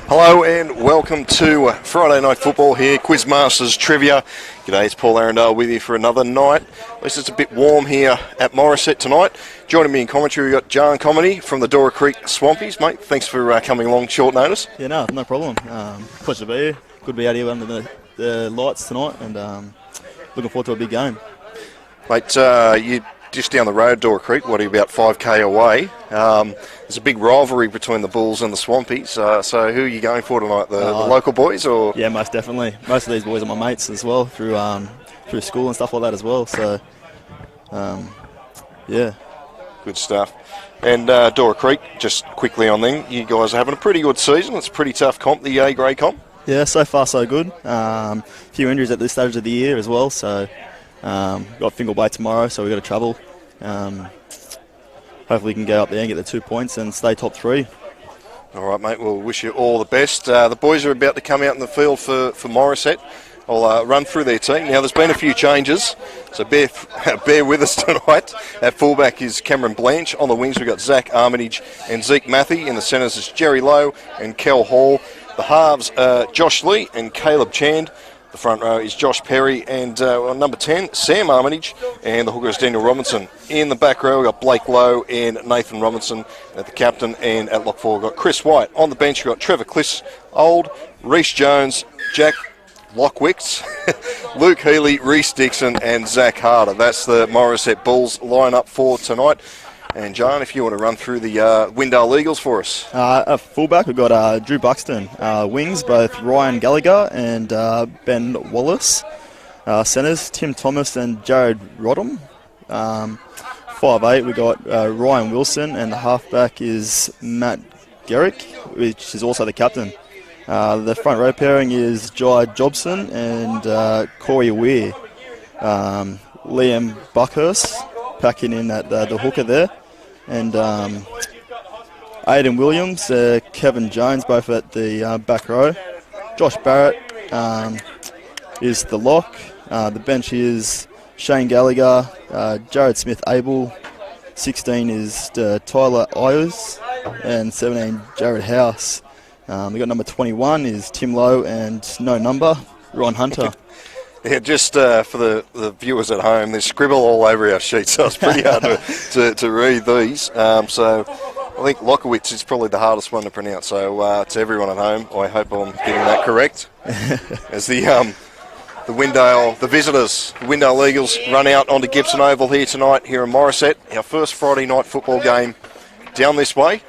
Hello and welcome to Friday Night Football here, Quizmasters Trivia. G'day, it's Paul Arundale with you for another night. At least it's a bit warm here at Morisset tonight. Joining me in commentary, we've got Jan Comedy from the Dora Creek Swampies. Mate, thanks for coming along short notice. Yeah, no problem. Pleasure to be here. Good to be out here under the lights tonight and looking forward to a big game. Mate, you're just down the road, Dora Creek, what are you, about 5k away? There's a big rivalry between the Bulls and the Swampies. So who are you going for tonight, the local boys? Or? Yeah, most definitely. Most of these boys are my mates as well through school and stuff like that as well. So, yeah. Good stuff. And Dora Creek, just quickly on them, you guys are having a pretty good season. It's a pretty tough comp, the A-grade comp. Yeah, so far so good. A few injuries at this stage of the year as well, so got Fingal tomorrow, so we've got to travel. Hopefully we can go up there and get the 2 points and stay top three. All right, mate, we'll wish you all the best. The boys are about to come out in the field for Morisset. I'll run through their team. Now, there's been a few changes, so bear with us tonight. At fullback is Cameron Blanche. On the wings, we've got Zach Armitage and Zeke Matthey. In the centres is Jerry Lowe and Kel Hall. The halves are Josh Lee and Caleb Chand. The front row is Josh Perry and number 10, Sam Armitage, and the hooker is Daniel Robinson. In the back row, we've got Blake Lowe and Nathan Robinson at the captain, and at lock 4, we've got Chris White. On the bench, we've got Trevor Clissold, Reece Jones, Jack Lockwicks, Luke Healy, Reece Dixon, and Zach Harder. That's the Morisset Bulls line-up for tonight. And John, if you want to run through the Windale Eagles for us. At fullback, we've got Drew Buxton. Wings, both Ryan Gallagher and Ben Wallace. Centres, Tim Thomas and Jared Rodham. 5'8", we've got Ryan Wilson, and the halfback is Matt Garrick, which is also the captain. The front row pairing is Jai Jobson and Corey Weir. Liam Buckhurst packing in at the hooker there. And Aidan Williams, Kevin Jones, both at the back row. Josh Barrett is the lock. The bench is Shane Gallagher, Jared Smith-Abel. 16 is Tyler Ayers, and 17 Jared House. We got number 21 is Tim Lowe, and no number, Ron Hunter. Yeah, just for the viewers at home, there's scribble all over our sheet, so it's pretty hard to read these. So I think Lockowitz is probably the hardest one to pronounce. So to everyone at home, I hope I'm getting that correct. As the Windale, the visitors, the Windale Eagles run out onto Gibson Oval here tonight, here in Morisset. Our first Friday night football game down this way.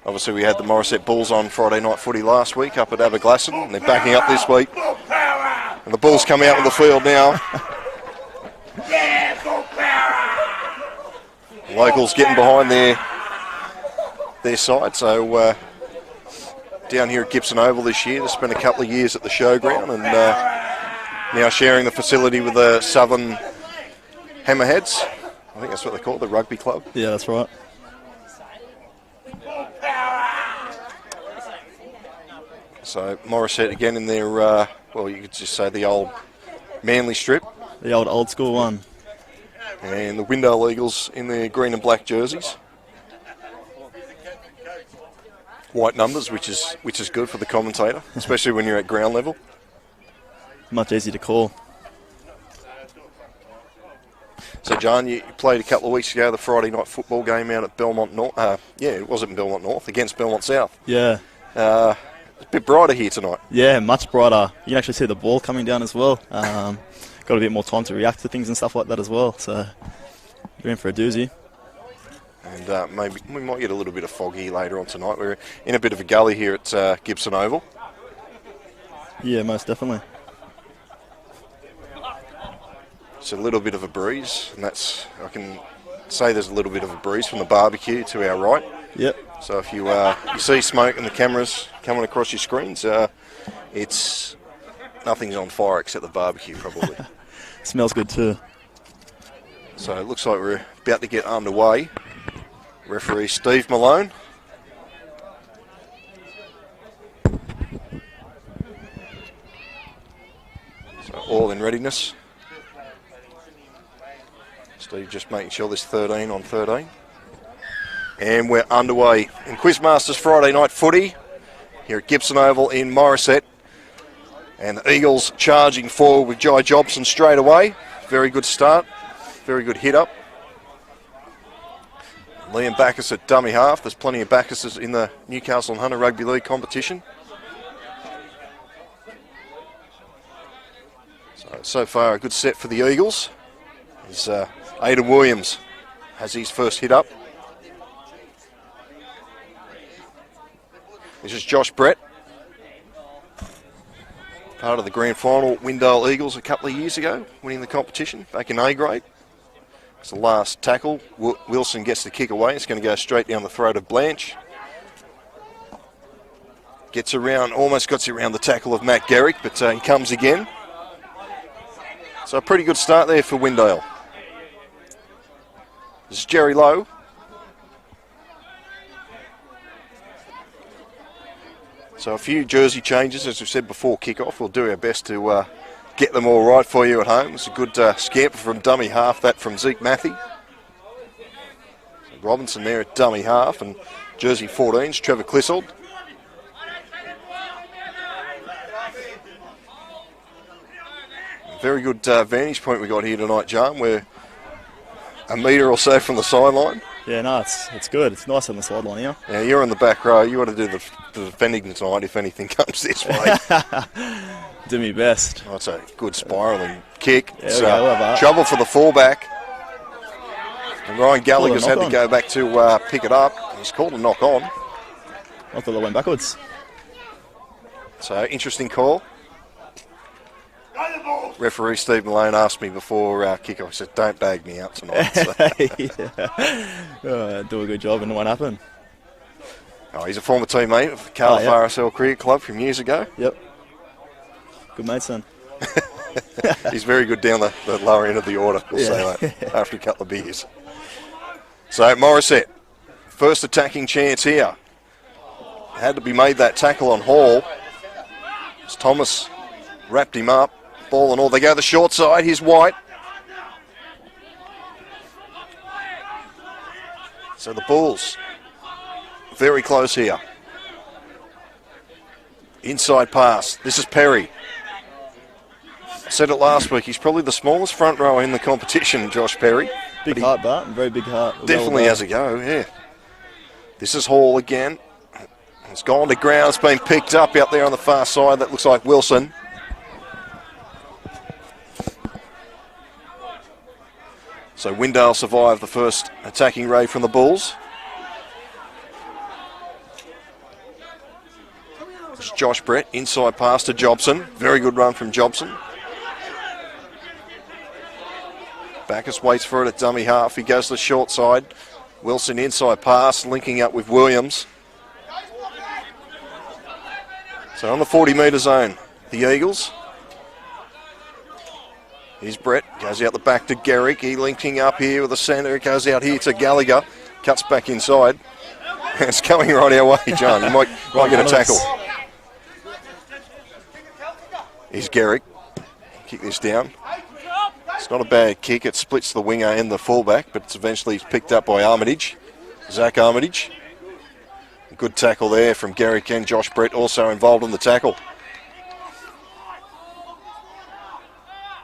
Obviously, we had the Morisset Bulls on Friday night footy last week up at Aberglasslyn, and they're backing up this week. And the Bulls come out on the field now. Locals getting behind their side. So down here at Gibson Oval this year, they spent a couple of years at the showground, and now sharing the facility with the Southern Hammerheads. I think that's what they call it, the rugby club. Yeah, that's right. So Morisset again in their, well, you could just say the old Manly strip. The old school one. And the Windale Eagles in their green and black jerseys. White numbers, which is good for the commentator, especially when you're at ground level. Much easier to call. So, John, you played a couple of weeks ago the Friday night football game out at Belmont North. Yeah, it wasn't Belmont North, against Belmont South. Yeah. It's a bit brighter here tonight. Yeah, much brighter. You can actually see the ball coming down as well. Got a bit more time to react to things and stuff like that as well. So, you're in for a doozy. And maybe we might get a little bit of foggy later on tonight. We're in a bit of a gully here at Gibson Oval. Yeah, most definitely. It's a little bit of a breeze, and I can say there's a little bit of a breeze from the barbecue to our right. Yep. So if you see smoke and the cameras coming across your screens, nothing's on fire except the barbecue probably. Smells good too. So it looks like we're about to get underway. Referee Steve Malone. So all in readiness. Steve just making sure there's 13 on 13. And we're underway in Quizmasters Friday night footy here at Gibson Oval in Morisset. And the Eagles charging forward with Jai Jobson straight away. Very good start. Very good hit up. Liam Bacchus at dummy half. There's plenty of Bacchuses in the Newcastle and Hunter Rugby League competition. So far a good set for the Eagles. As Aidan Williams has his first hit up. This is Josh Brett. Part of the grand final Windale Eagles a couple of years ago, winning the competition back in A grade. It's the last tackle. Wilson gets the kick away. It's going to go straight down the throat of Blanche. Gets around, almost gets around the tackle of Matt Garrick, but he comes again. So a pretty good start there for Windale. This is Jerry Lowe. So a few jersey changes, as we said before kick-off. We'll do our best to get them all right for you at home. It's a good scamper from dummy half, that from Zeke Matthew. So Robinson there at dummy half, and jersey 14's Trevor Clissold. Very good vantage point we got here tonight, John. We're a metre or so from the sideline. Yeah, no, it's good. It's nice on the sideline here. Yeah, you're in the back row. You want to do the defending tonight if anything comes this way. Do me best. Oh, it's a good spiralling kick. Yeah, it's trouble for the fullback. And Ryan Gallagher's had to go back to pick it up. He's called a knock on. I thought they went backwards. So, interesting call. Referee Steve Malone asked me before kick-off, he said, don't bag me out tonight. So. Do a good job and it won't happen. Oh, he's a former teammate of the Cardiff RSL Cricket Club from years ago. Yep. Good mate, son. He's very good down the lower end of the order, we'll say that, after a couple of beers. So, Morisset, first attacking chance here. Had to be made that tackle on Hall. As Thomas wrapped him up. Ball and all. They go the short side. Here's White. So the Bulls very close here. Inside pass. This is Perry. I said it last week. He's probably the smallest front rower in the competition, Josh Perry. Big heart, Bart. Very big heart. Definitely has a go, yeah. This is Hall again. It's gone to ground. It's been picked up out there on the far side. That looks like Wilson. So Windale survived the first attacking raid from the Bulls. It's Josh Brett, inside pass to Jobson. Very good run from Jobson. Bacchus waits for it at dummy half. He goes to the short side. Wilson inside pass, linking up with Williams. So on the 40-metre zone, the Eagles. Here's Brett, goes out the back to Garrick. He linking up here with the centre. It goes out here to Gallagher. Cuts back inside. It's coming right our way, John. You might get a tackle. Here's Garrick. Kick this down. It's not a bad kick. It splits the winger and the fullback, but it's eventually picked up by Armitage. Zach Armitage. Good tackle there from Garrick and Josh Brett, also involved in the tackle.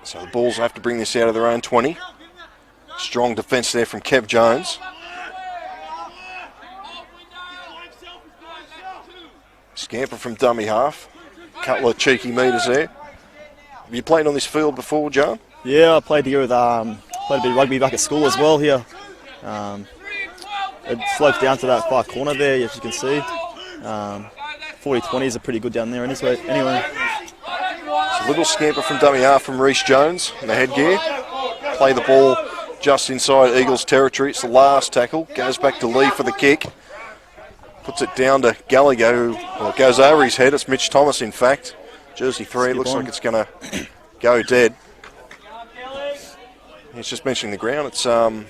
So the Bulls have to bring this out of their own 20. Strong defence there from Kev Jones. Scamper from dummy half. Couple of cheeky metres there. Have you played on this field before, John? Yeah, I played here with played a bit of rugby back at school as well here. It slopes down to that far corner there, as you can see. 40-20s are pretty good down there anyway. It's a little scamper from dummy half from Reece Jones in the headgear. Play the ball just inside Eagles territory. It's the last tackle. Goes back to Lee for the kick. Puts it down to Gallagher, who goes over his head. It's Mitch Thomas, in fact. Jersey 3, looks like it's going to go dead. He's just mentioning the ground. It's a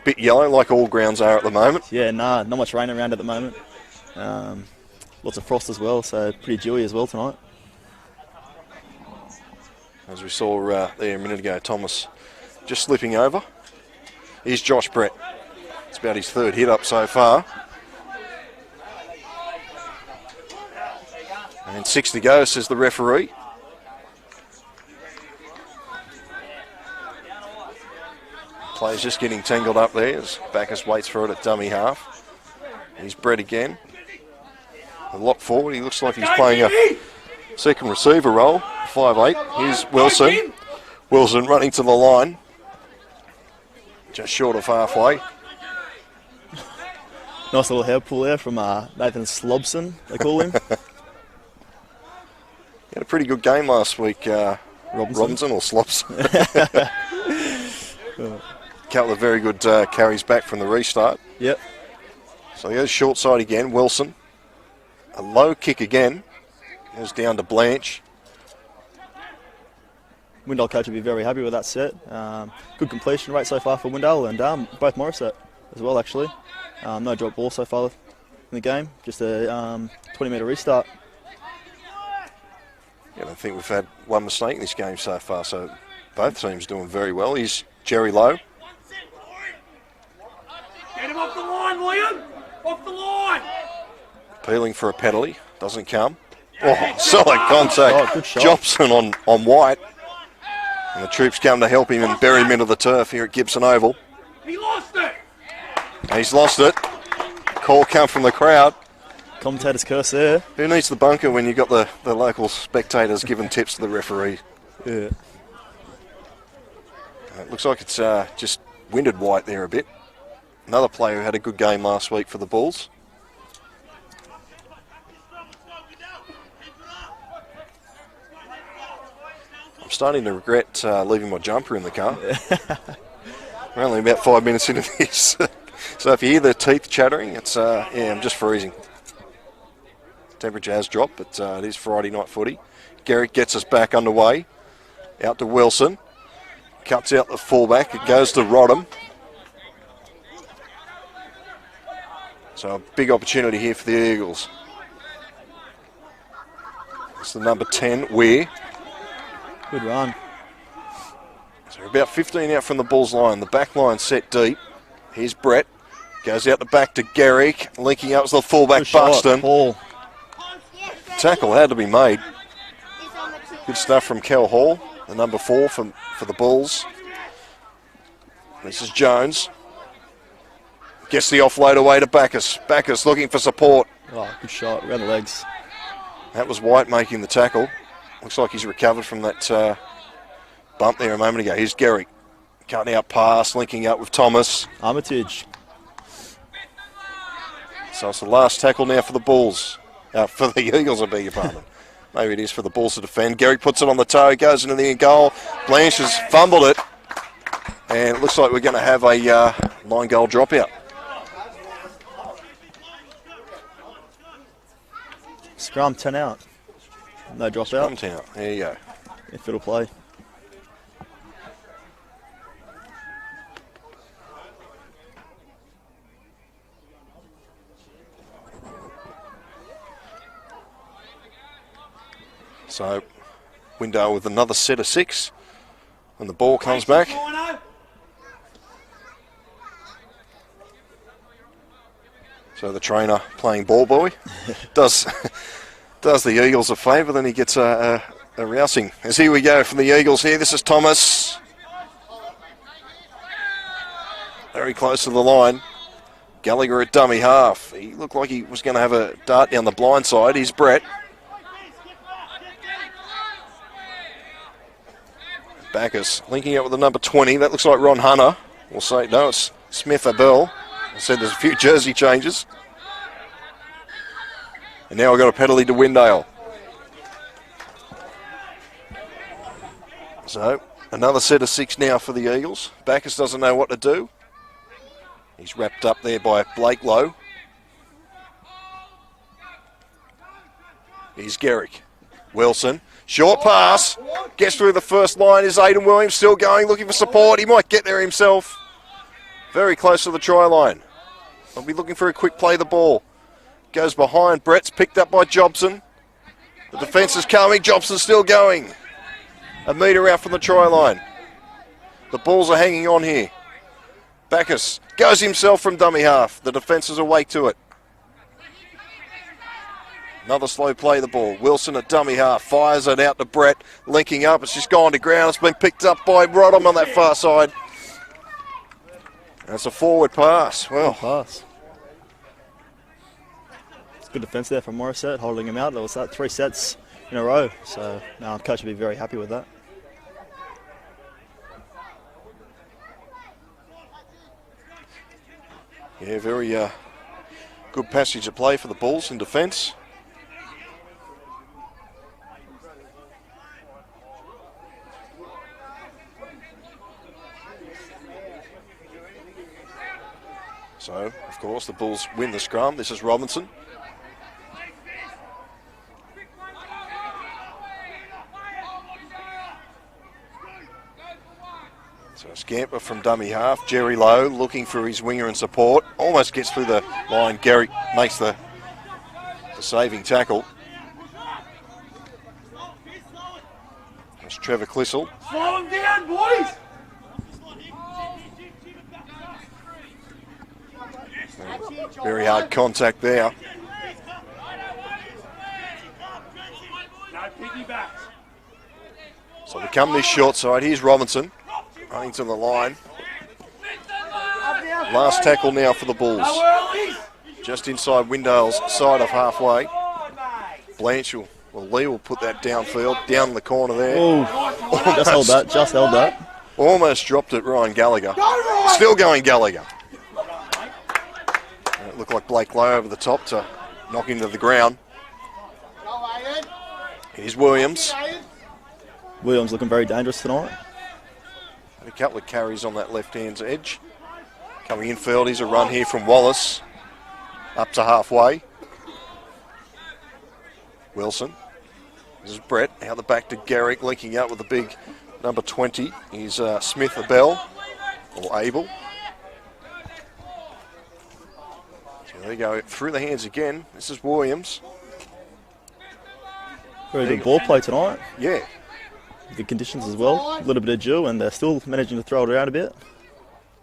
bit yellow, like all grounds are at the moment. Yeah, not much rain around at the moment. Lots of frost as well, so pretty dewy as well tonight. As we saw there a minute ago, Thomas just slipping over. is Josh Brett. It's about his third hit up so far. And 6 to go, says the referee. Player's just getting tangled up there as Bacchus waits for it at dummy half. He's Brett again. A lock forward. He looks like he's playing a second receiver role. 5'8". Here's Wilson. Wilson running to the line. Just short of halfway. Nice little hair pull there from Nathan Slobson, they call him. He had a pretty good game last week, Robinson or Slops. Couple of very good carries back from the restart. Yep. So he goes short side again, Wilson. A low kick again. Goes down to Blanche. Windale coach will be very happy with that set. Good completion rate so far for Windale and both Morisset as well, actually. No drop ball so far in the game. Just a 20-metre restart. I don't think we've had one mistake in this game so far, so both teams doing very well. He's Jerry Lowe. Get him off the line, William! Off the line! Appealing for a penalty. Doesn't come. Oh, solid contact. Good shot. Jobson on White. And the troops come to help him and bury him into the turf here at Gibson Oval. He lost it! He's lost it. Call come from the crowd. Commentator's curse there. Who needs the bunker when you've got the local spectators giving tips to the referee? Yeah. It looks like it's just winded White there a bit. Another player who had a good game last week for the Bulls. I'm starting to regret leaving my jumper in the car. We're only about 5 minutes into this. So if you hear the teeth chattering, it's I'm just freezing. Temperature has dropped, but it is Friday night footy. Garrick gets us back underway. Out to Wilson. Cuts out the fullback. It goes to Rodham. So a big opportunity here for the Eagles. It's the number 10, Weir. Good run. So we're about 15 out from the Bulls line. The back line set deep. Here's Brett. Goes out the back to Garrick. Linking up to the fullback, Buxton. Paul. Tackle had to be made. Good stuff from Kel Hall, the number 4 for the Bulls. This is Jones. Gets the offload away to Bacchus. Bacchus looking for support. Oh, good shot. Around the legs. That was White making the tackle. Looks like he's recovered from that bump there a moment ago. Here's Garrick. Cutting out pass, linking up with Thomas. Armitage. So it's the last tackle now for the Bulls. For the Eagles, I beg your pardon. Maybe it is for the Bulls to defend. Garrick puts it on the toe, goes into the goal. Blanche has fumbled it. And it looks like we're going to have a 9-goal dropout. Scrum 10 out. No dropout. Scrum 10 out. There you go. If it'll play. So, Windale with another set of 6 when the ball comes back. So the trainer playing ball boy does the Eagles a favour, then he gets a rousing. As here we go from the Eagles here. This is Thomas. Very close to the line. Gallagher at dummy half. He looked like he was going to have a dart down the blind side. Here's Brett. Bacchus linking up with the number 20. That looks like Ron Hunter. We'll say, no, it's Smith Abel. I said there's a few jersey changes. And now we've got a penalty to Windale. So, another set of 6 now for the Eagles. Bacchus doesn't know what to do. He's wrapped up there by Blake Lowe. Here's Garrick. Wilson. Short pass. Gets through the first line. Is Aidan Williams still going, looking for support? He might get there himself. Very close to the try line. I'll be looking for a quick play of the ball. Goes behind. Brett's picked up by Jobson. The defence is coming. Jobson's still going. A metre out from the try line. The Bulls are hanging on here. Bacchus goes himself from dummy half. The defence is awake to it. Another slow play of the ball. Wilson at dummy half. Fires it out to Brett. Linking up. It's just gone to ground. It's been picked up by Rodham on that far side. That's a forward pass. Well, good pass. It's good defence there from Morisset, holding him out. There was that 3 sets in a row. So now the coach will be very happy with that. yeah, very good passage of play for the Bulls in defence. So, of course, the Bulls win the scrum. This is Robinson. So a scamper from dummy half. Jerry Lowe looking for his winger and support. Almost gets through the line. Garrick makes the saving tackle. That's Trevor Clistle. Slow him down, boys! Very hard contact there. No piggybacks. So we come this short side. Here's Robinson running to the line. Last tackle now for the Bulls. Just inside Windale's side of halfway. Blanche Lee will put that downfield, down in the corner there. Just held that. Almost dropped it, Ryan Gallagher. Still going Gallagher. It looked like Blake Lowe over the top to knock into the ground. Here's Williams. Williams looking very dangerous tonight. A couple of carries on that left-hand edge. Coming infield, here's a run here from Wallace. Up to halfway. Wilson. This is Brett. Out the back to Garrick, linking up with the big number 20. He's Smith Abel, or Abel. So there you go, through the hands again. This is Williams. Very good ball play tonight. Yeah. Good conditions as well. A little bit of dew, and they're still managing to throw it around a bit.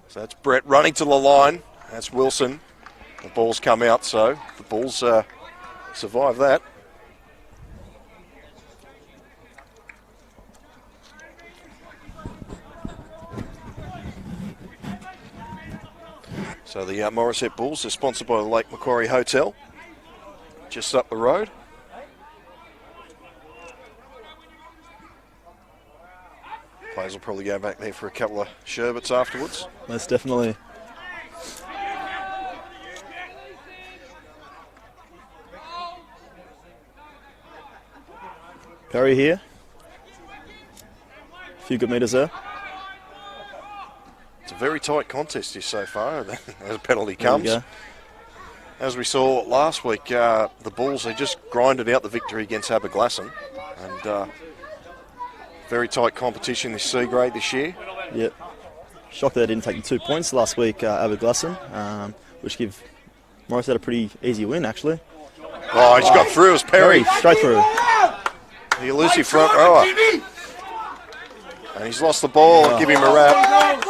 So that's Brett running to the line. That's Wilson. The ball's come out, so the Bulls survive that. So the Morisset Bulls are sponsored by the Lake Macquarie Hotel, just up the road. Players will probably go back there for a couple of sherbets afterwards. Most definitely. Perry here. A few good metres there. It's a very tight contest here so far, as a penalty comes. As we saw last week, the Bulls, they just grinded out the victory against Aberglasslyn. And very tight competition this C grade this year. Yep. Shocked they didn't take the 2 points last week, Aberglasslyn, which give Morisset a pretty easy win, actually. Oh, he's got through. It was Perry. Straight through. The elusive front rower. And he's lost the ball. Give him a wrap.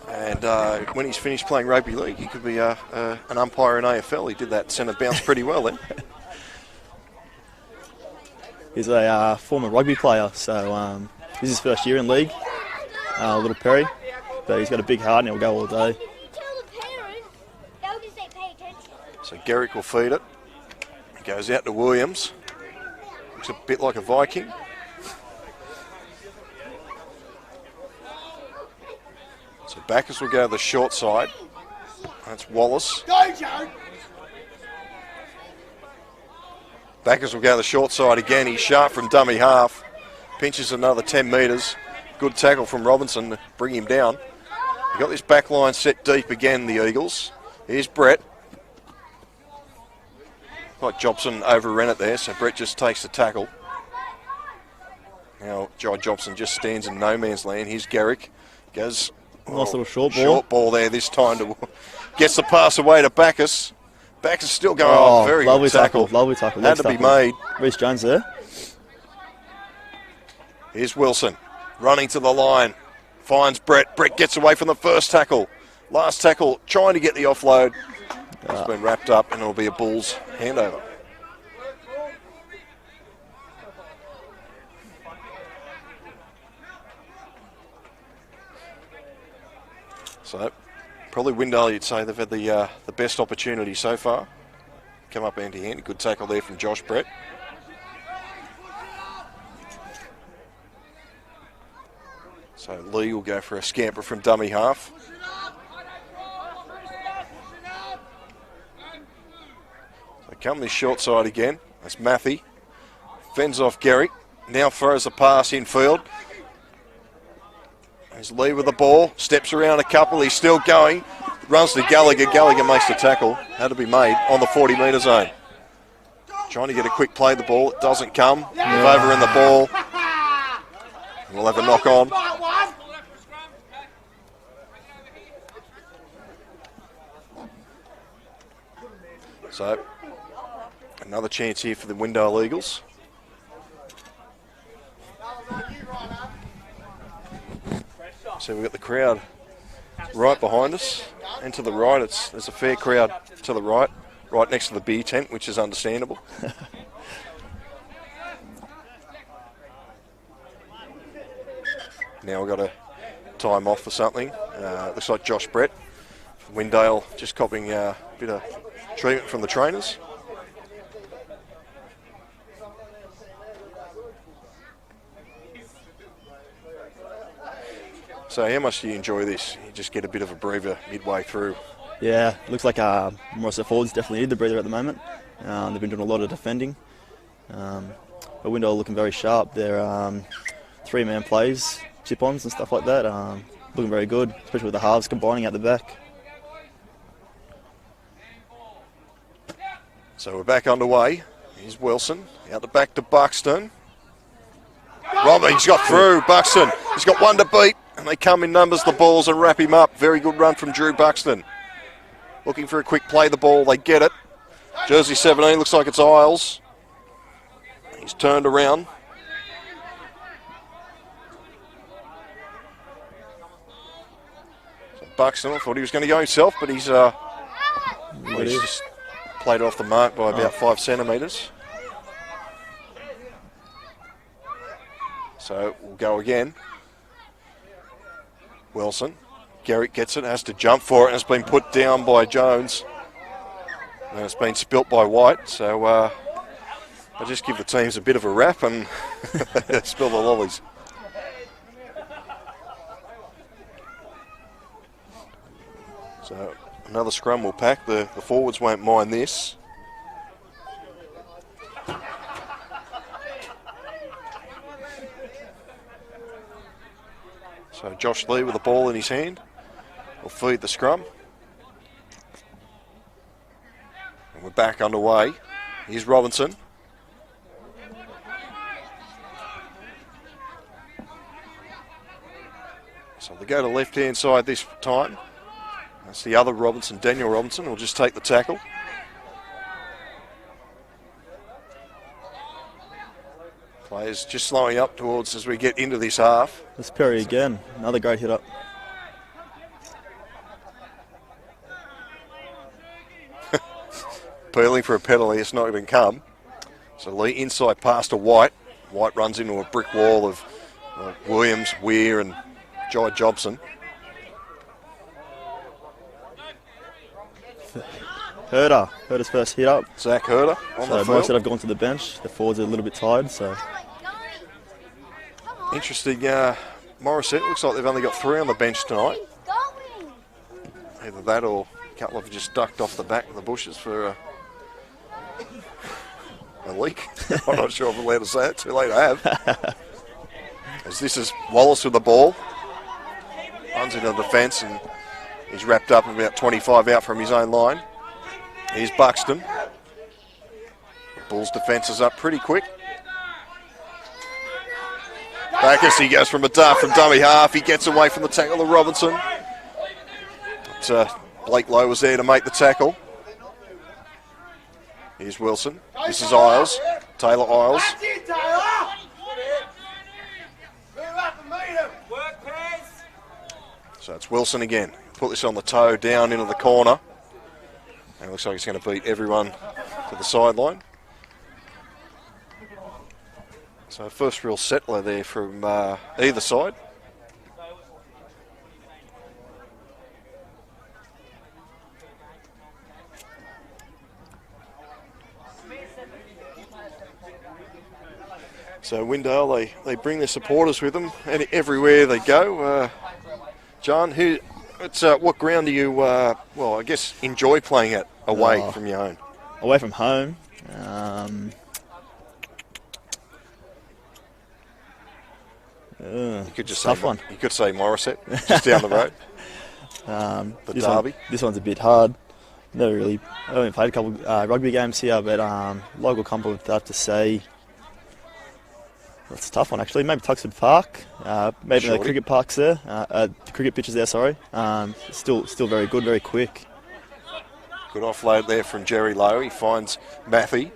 And when he's finished playing rugby league, he could be an umpire in AFL. He did that centre bounce pretty well then. He's a former rugby player, so this is his first year in league, little Perry. But he's got a big heart and he'll go all day. So Garrick will feed it. It goes out to Williams. Looks a bit like a Viking. So Bacchus will go to the short side. That's Wallace. Bacchus will go to the short side again. He's sharp from dummy half. Pinches another 10 metres. Good tackle from Robinson to bring him down. You've got this back line set deep again, the Eagles. Here's Brett. Like Jobson overran it there, so Brett just takes the tackle. Now Jai Jobson just stands in no man's land. Here's Garrick. Goes... Nice little short ball. Short ball there this time. Gets the pass away to Bacchus. Bacchus still going very lovely good tackle. Lovely tackle. Had to be made. Reece Jones there. Here's Wilson running to the line. Finds Brett. Brett gets away from the first tackle. Last tackle, trying to get the offload. It's been wrapped up, and it'll be a Bulls handover. So, probably Windale, you'd say they've had the best opportunity so far. Come up hand-to-hand. Good tackle there from Josh Brett. So Lee will go for a scamper from dummy half. So come this short side again. That's Matthew. Fends off Garrick. Now throws a pass infield. There's Lee with the ball, steps around a couple, he's still going, runs to Gallagher, Gallagher makes the tackle, had to be made on the 40-metre zone. Trying to get a quick play of the ball, it doesn't come, move over in the ball, we'll have a knock on. So, another chance here for the Windale Eagles. So we've got the crowd right behind us, and to the right, there's a fair crowd to the right next to the beer tent, which is understandable. Now we've got to time off for something. Looks like Josh Brett, Windale, just copying a bit of treatment from the trainers. So how much do you enjoy this? You just get a bit of a breather midway through. Yeah, looks like Morisset forwards definitely need the breather at the moment. They've been doing a lot of defending. But Windale looking very sharp. They're three-man plays, chip-ons and stuff like that. Looking very good, especially with the halves combining at the back. So we're back underway. Here's Wilson, out the back to Buxton. He's got through, Buxton. He's got one to beat, and they come in numbers, the balls, and wrap him up. Very good run from Drew Buxton. Looking for a quick play, the ball, they get it. Jersey 17, looks like it's Isles. He's turned around. So Buxton, I thought he was going to go himself, but he's just played off the mark by about 5 centimetres. So we'll go again. Wilson. Garrick gets it, has to jump for it, and it's been put down by Jones. And it's been spilt by White, so I just give the teams a bit of a rap and spill the lollies. So another scrum will pack. The forwards won't mind this. So Josh Lee with the ball in his hand will feed the scrum. And we're back underway. Here's Robinson. So they go to left-hand side this time. That's the other Robinson, Daniel Robinson, will just take the tackle. Players just slowing up towards as we get into this half. That's Perry again, another great hit up. Peeling for a penalty, it's not even come. So Lee inside pass to White. White runs into a brick wall of Williams, Weir and Jai Jobson. Herder's first hit up. Zach Herder on the Morisset field. have gone to the bench. The forwards are a little bit tired, so. Interesting, Morisset looks like they've only got 3 on the bench tonight. Either that or a couple have just ducked off the back of the bushes for a leak. I'm not sure if I'm allowed to say it, too late I have. As this is Wallace with the ball. Runs into the defence and he's wrapped up about 25 out from his own line. Here's Buxton. The Bulls' defence is up pretty quick. Backus, he goes from a dart from dummy half. He gets away from the tackle of Robinson. But, Blake Lowe was there to make the tackle. Here's Wilson. This is Isles. Taylor Isles. So it's Wilson again. Put this on the toe, down into the corner. And it looks like he's going to beat everyone to the sideline. So first real settler there from either side. So Windale, they bring their supporters with them and everywhere they go. John, what ground do you, I guess, enjoy playing at away from your own? Away from home? You could just tough say one. You could say Morisset, just down the road. The derby. This one's a bit hard. I only played a couple rugby games here, but local comp would have to say. That's a tough one, actually. Maybe Tuxford Park. Maybe the cricket parks there. The cricket pitches there, sorry. Still very good, very quick. Good offload there from Jerry Lowe. He finds Matthew.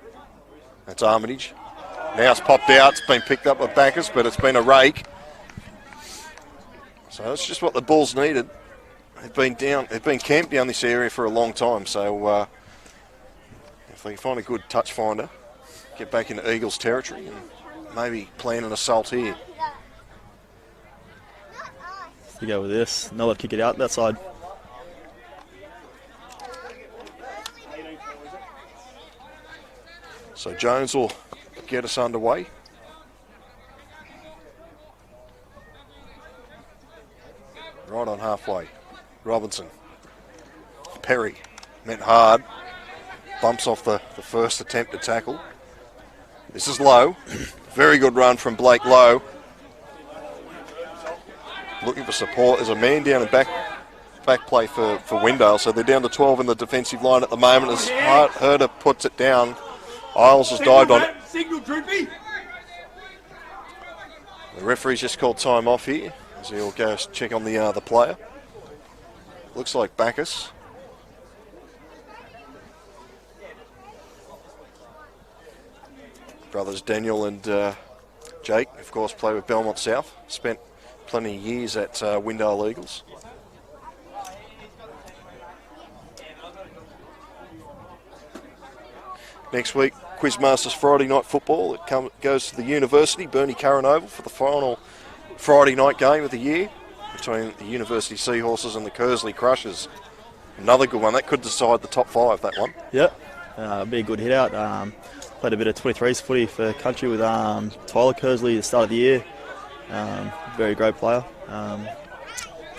That's Armitage. Now it's popped out. It's been picked up by Bacchus, but it's been a rake. So that's just what the Bulls needed. They've been camped down this area for a long time. So if they can find a good touch finder, get back into Eagles territory and maybe plan an assault here. To go with this. No, let kick it out that side. So Jones will get us underway. Right on halfway. Robinson. Perry. Met hard. Bumps off the first attempt to tackle. This is Lowe. Very good run from Blake Lowe. Looking for support. There's a man down in back play for Windale. So they're down to 12 in the defensive line at the moment as Herder puts it down. Isles has dived on it. Signal, Droopy. The referee's just called time off here as he'll go check on the player. Looks like Bacchus. Brothers Daniel and Jake, of course, play with Belmont South. Spent plenty of years at Windale Eagles. Next week, Quizmasters Friday night football. It goes to the University, Bernie Curran Oval, for the final Friday night game of the year between the University Seahorses and the Kersley Crushers. Another good one. That could decide the top 5, that one. Yep. Be a good hit out. Played a bit of 23s footy for country with Tyler Kersley at the start of the year. Very great player.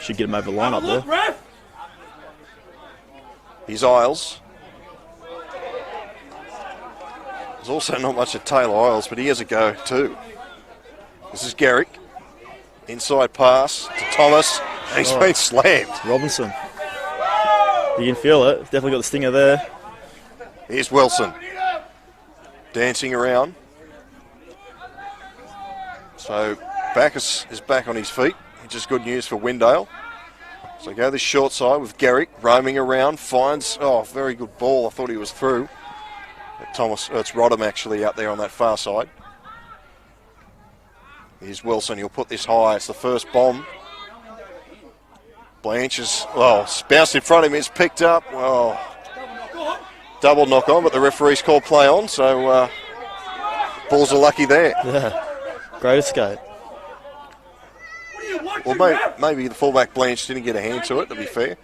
Should get him over the line up there. Here's Isles. There's also not much at Taylor Isles, but he has a go too. This is Garrick. Inside pass to Thomas, and he's been slammed. Robinson. You can feel it. Definitely got the stinger there. Here's Wilson. Dancing around. So Bacchus is back on his feet, which is good news for Windale. So go this short side with Garrick roaming around, finds, very good ball. I thought he was through. It's Rodham actually out there on that far side. Here's Wilson, he'll put this high. It's the first bomb. Blanche is, bounced in front of him, it's picked up. Double knock on, but the referee's called play on, so Bulls are lucky there. Yeah, great escape. Well, maybe the fullback Blanche didn't get a hand to it, to be fair.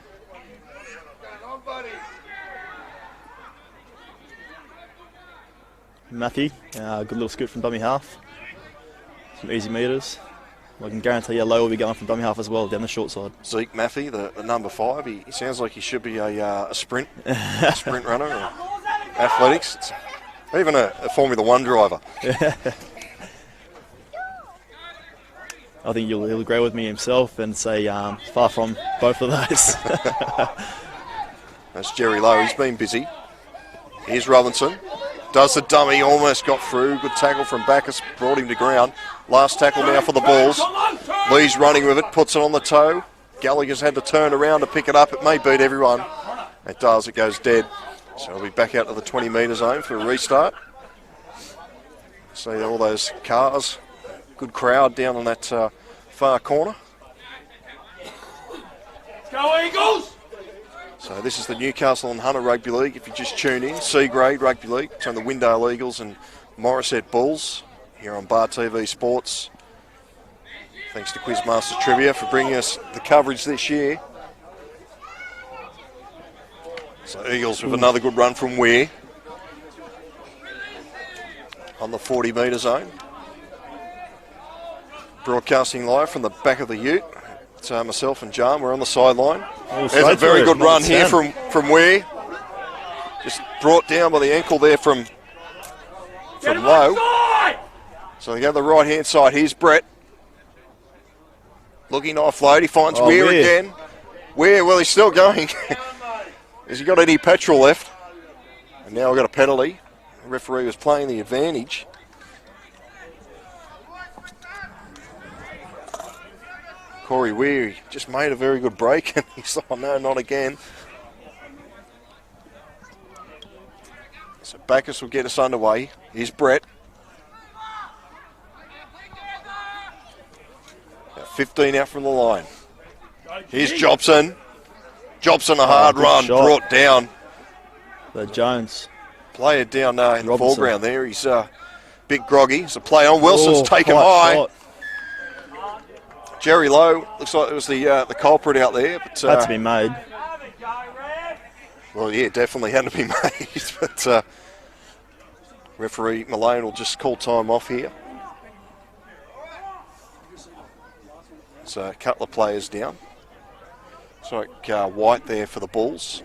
Matthew, good little scoot from dummy half. Some easy metres. I can guarantee you Lowe will be going from dummy half as well down the short side. Zeke Maffey, the number 5, he sounds like he should be a sprint runner or athletics. It's even a Formula 1 driver. I think he'll agree with me himself and say far from both of those. That's Jerry Lowe, he's been busy. Here's Robinson. Does the dummy, almost got through. Good tackle from Bacchus, brought him to ground. Last tackle now for the Bulls. Lee's running with it, puts it on the toe. Gallagher's had to turn around to pick it up. It may beat everyone. It does, it goes dead. So he'll be back out to the 20-metre zone for a restart. See all those cars. Good crowd down on that far corner. Go Eagles! So this is the Newcastle and Hunter Rugby League. If you just tune in, C-grade Rugby League between the Windale Eagles and Morisset Bulls here on Bar TV Sports. Thanks to Quizmaster Trivia for bringing us the coverage this year. So Eagles with another good run from Weir on the 40-metre zone. Broadcasting live from the back of the ute. It's myself and Jan, we're on the sideline. There's a very good run here from Weir. Just brought down by the ankle there from Low. So they go to the right-hand side. Here's Brett. Looking to offload. He finds Weir again. Weir, well, he's still going. Has he got any petrol left? And now we've got a penalty. The referee was playing the advantage. Corey Weir just made a very good break, and he's like, oh no, not again. So Bacchus will get us underway. Here's Brett. 15 out from the line. Here's Jobson. Jobson, a hard run, shot. Brought down. Jones. Player down in the foreground there. He's a bit groggy. It's a play on. Wilson's taken high. Shot. Jerry Lowe, looks like it was the culprit out there. But, had to be made. Well, yeah, definitely had to be made. But referee Malone will just call time off here. So a couple of players down. It's like White there for the Bulls.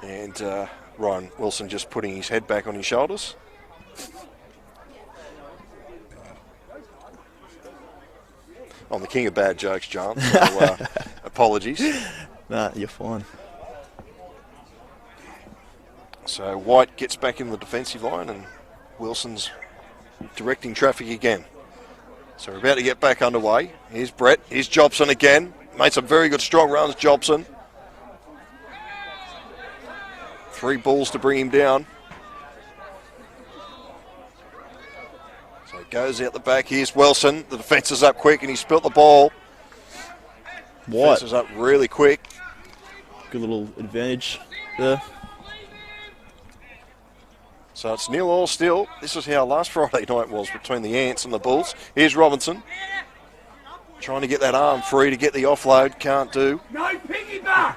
And Ryan Wilson just putting his head back on his shoulders. I'm the king of bad jokes, John. So, apologies. Nah, you're fine. So White gets back in the defensive line and Wilson's directing traffic again. So we're about to get back underway. Here's Brett. Here's Jobson again. Made some very good strong runs, Jobson. 3 Bulls to bring him down. So it goes out the back. Here's Wilson. The defence is up quick and he spilt the ball. White. Defence is up really quick. Good little advantage there. So it's 0-0 still. This is how last Friday night was between the Ants and the Bulls. Here's Robinson. Trying to get that arm free to get the offload. Can't do. No piggybacks.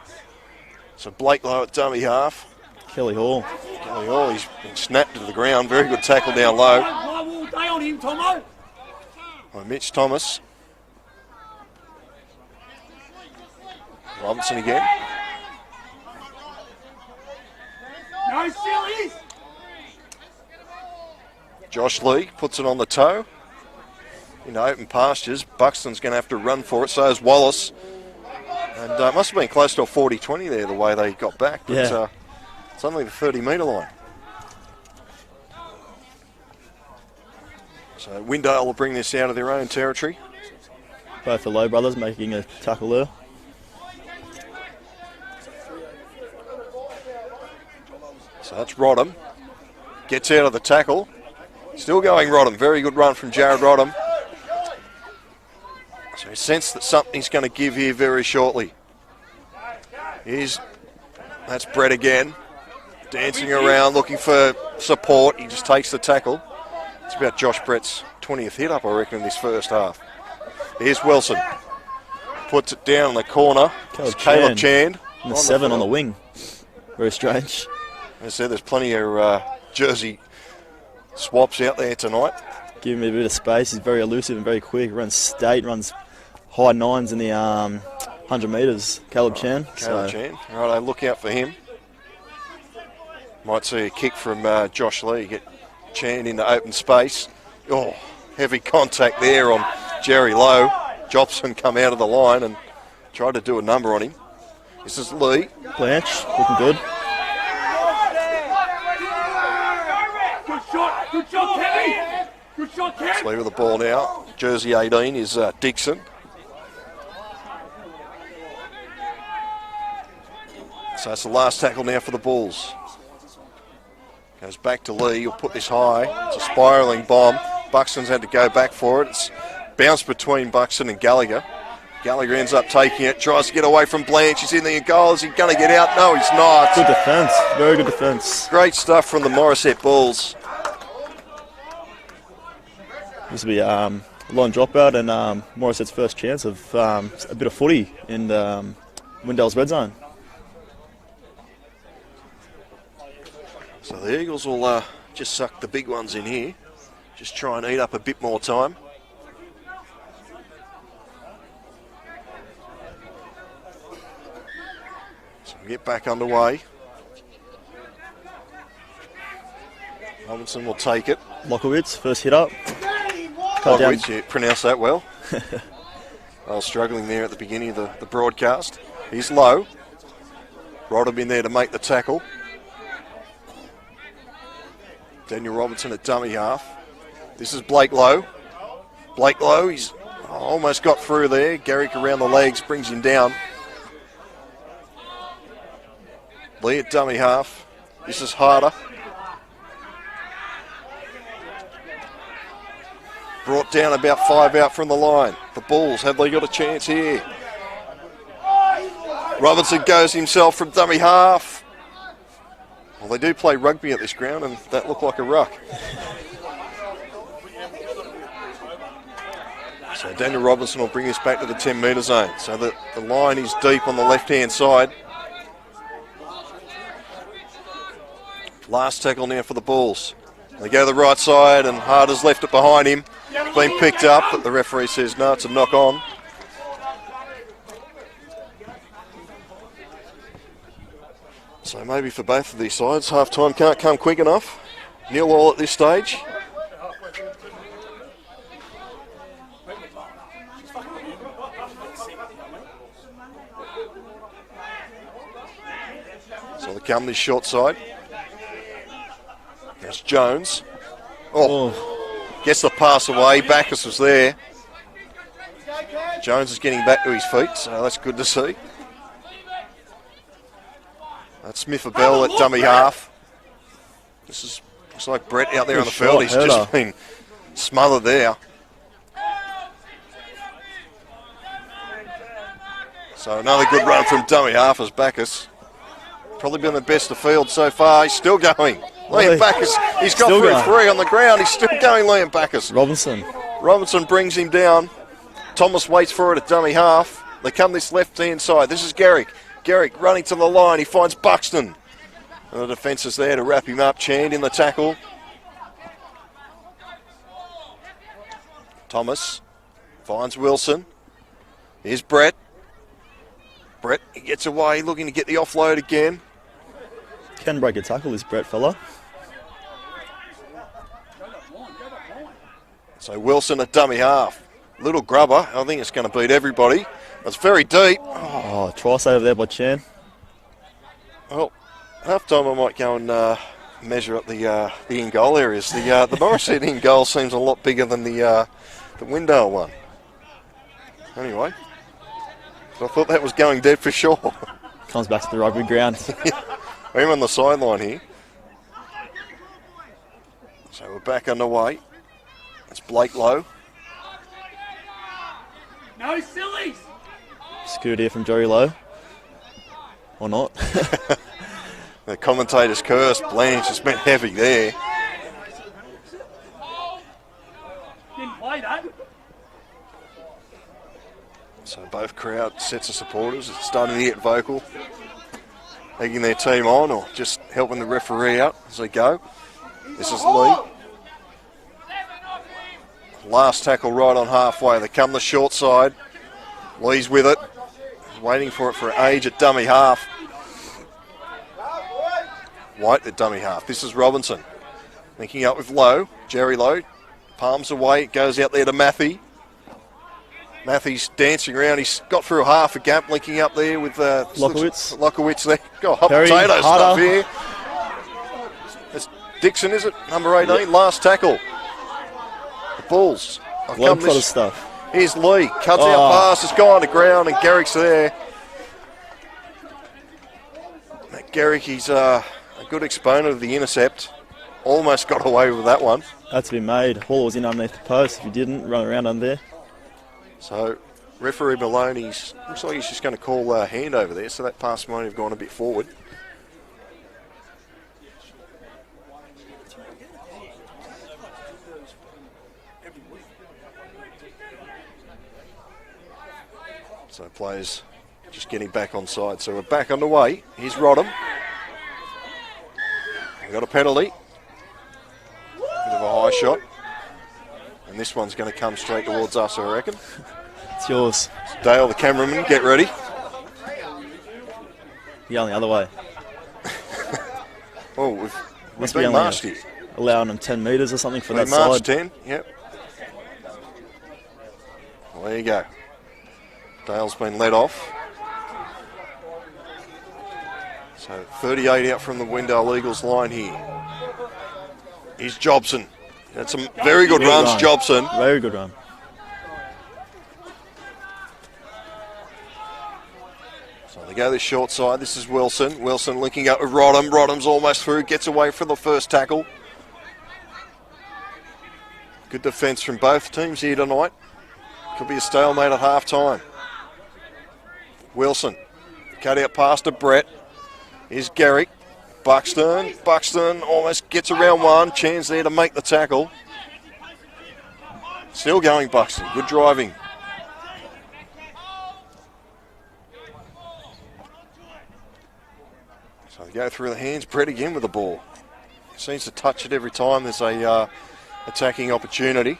So Blake Lowe at dummy half. Kelly Hall. Kelly Hall, he's been snapped to the ground. Very good tackle down low. All day on him, Tomo. By Mitch Thomas. Robinson again. No sillies. Josh Lee puts it on the toe. In open pastures. Buxton's going to have to run for it. So is Wallace. And it must have been close to a 40-20 there, the way they got back. But yeah. It's only the 30-metre line. So Windale will bring this out of their own territory. Both the Lowe brothers making a tackle there. So that's Rodham. Gets out of the tackle. Still going Rodham. Very good run from Jared Rodham. So he sensed that something's going to give here very shortly. That's Brett again. Dancing around, looking for support. He just takes the tackle. It's about Josh Brett's 20th hit up, I reckon, in this first half. Here's Wilson. Puts it down in the corner. It's Caleb Chand. And the 7 on the wing. Very strange. As I said, there's plenty of jersey swaps out there tonight. Give him a bit of space. He's very elusive and very quick. Runs state, runs high 9s in the 100 metres. Caleb Chan. Caleb Chan. Right, look out for him. Might see a kick from Josh Lee. Get Chan into open space. Oh, heavy contact there on Jerry Lowe. Jobson come out of the line and tried to do a number on him. This is Lee. Blanche, looking good. Good shot, Kevin. Good shot, Kevin. Let's leave with the ball now. Jersey 18 is Dixon. So that's the last tackle now for the Bulls. Goes back to Lee. He'll put this high. It's a spiralling bomb. Buxton's had to go back for it. It's bounced between Buxton and Gallagher. Gallagher ends up taking it, tries to get away from Blanche. He's in the goal. Is he going to get out? No, he's not. Good defence. Very good defence. Great stuff from the Morisset Bulls. This will be a line dropout and Morisset's first chance of a bit of footy in Windale's red zone. So the Eagles will just suck the big ones in here. Just try and eat up a bit more time. So we get back underway. Robinson will take it. Lockowitz, first hit up. Lockowitz, you pronounce that well. I was struggling there at the beginning of the broadcast. He's low. Rodham in there to make the tackle. Daniel Robinson at dummy half. This is Blake Lowe. Blake Lowe, he's almost got through there. Garrick around the legs, brings him down. Lee at dummy half. This is harder. Brought down about 5 out from the line. The Bulls, have they got a chance here? Robinson goes himself from dummy half. Well, they do play rugby at this ground, and that looked like a ruck. So Daniel Robinson will bring us back to the 10-metre zone. So the line is deep on the left-hand side. Last tackle now for the Bulls. They go to the right side, and Harder's left it behind him. Been picked up, but the referee says no, it's a knock on. So maybe for both of these sides, half-time can't come quick enough. 0-0 at this stage. So they come this short side. There's Jones. Gets the pass away. Bacchus was there. Jones is getting back to his feet, so that's good to see. That's Smith Bell at dummy half. Looks like Brett out there on the field. He's just been smothered there. So another good run from dummy half as Bacchus. Probably been the best of field so far. He's still going. Liam Bacchus, he's got through 3 on the ground. He's still going, Liam Bacchus. Robinson brings him down. Thomas waits for it at dummy half. They come this left-hand side. This is Garrick. Garrick running to the line. He finds Buxton. And the defence is there to wrap him up. Chand in the tackle. Thomas finds Wilson. Here's Brett. Brett, he gets away, looking to get the offload again. Can break a tackle, this Brett fella. So Wilson at dummy half. Little grubber. I think it's going to beat everybody. It's very deep. Oh, try save there by Chan. Well, half time I might go and measure up the in-goal areas. The Morisset in-goal seems a lot bigger than the Windale one. Anyway, I thought that was going dead for sure. Comes back to the rugby ground. I'm on the sideline here. So we're back underway. It's Blake Lowe. No sillies! Scoot here from Joey Lowe. Or not. The commentator's curse. Blanche has been heavy there. Didn't play that. So both crowd sets of supporters. It's starting to get vocal. Egging their team on or just helping the referee out as they go. This is Lee. Last tackle right on halfway. They come the short side. Lee's with it. Waiting for it for age at dummy half. White at dummy half. This is Robinson. Linking up with Lowe. Jerry Lowe. Palms away. It goes out there to Matthew. Matthew's dancing around. He's got through half a gap, linking up there with Lockowitz. Lockowitz there. Got hot Perry, potato stuff harder. here. It's Dixon, is it? Number 18. Yep. Last tackle. The Bulls. Globetrotter stuff. Here's Lee. Cuts out pass. It's gone to ground, and Garrick's there. Garrick, he's a good exponent of the intercept. Almost got away with that one. That's been made. Hall was in underneath the post. If he didn't, run around under there. So Referee Maloney looks like he's just going to call a hand over there, so that pass might have gone a bit forward. So players just getting back on side. So we're back underway. Here's Rodham. We've got a penalty. Bit of a high shot. And this one's going to come straight towards us, I reckon. It's yours. Dale, the cameraman, get ready. You're going the other way. Oh, we've been marched here. Allowing them 10 metres or something for that marched side. 10, yep. Well, there you go. Dale's been let off. So 38 out from the Windale Eagles line here. Here's Jobson. That's some very good runs, Jobson. Very good run. So they go this short side. This is Wilson. Wilson linking up with Rodham. Rodham's almost through. Gets away from the first tackle. Good defence from both teams here tonight. Could be a stalemate at half time. Wilson. Cut out pass to Brett. Here's Garrick. Buxton. Buxton almost gets around one. Chance there to make the tackle. Still going Buxton. Good driving. So they go through the hands. Brett again with the ball. Seems to touch it every time there's a attacking opportunity.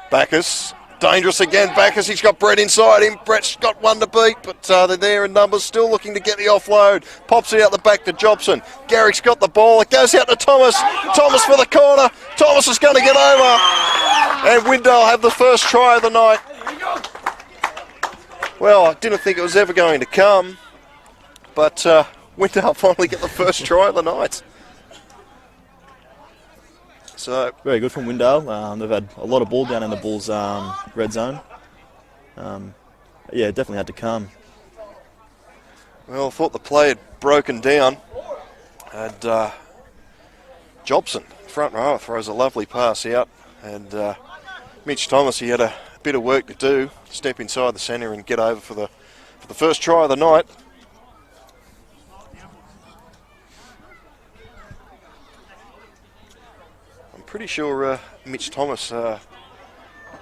Bacchus. Dangerous again, Bacchus. He's got Brett inside him. Brett's got one to beat, but they're there in numbers, still looking to get the offload. Pops it out the back to Jobson. Garrick's got the ball. It goes out to Thomas. Thomas for the corner. Thomas is going to get over. And Windale have the first try of the night. Well, I didn't think it was ever going to come, but Windale finally get the first try of the night. So very good from Windale. They've had a lot of ball down in the Bulls' red zone. Yeah, definitely had to come. Well, I thought the play had broken down. And Jobson, front row, throws a lovely pass out. And Mitch Thomas, he had a bit of work to do. Step inside the centre and get over for the first try of the night. Pretty sure Mitch Thomas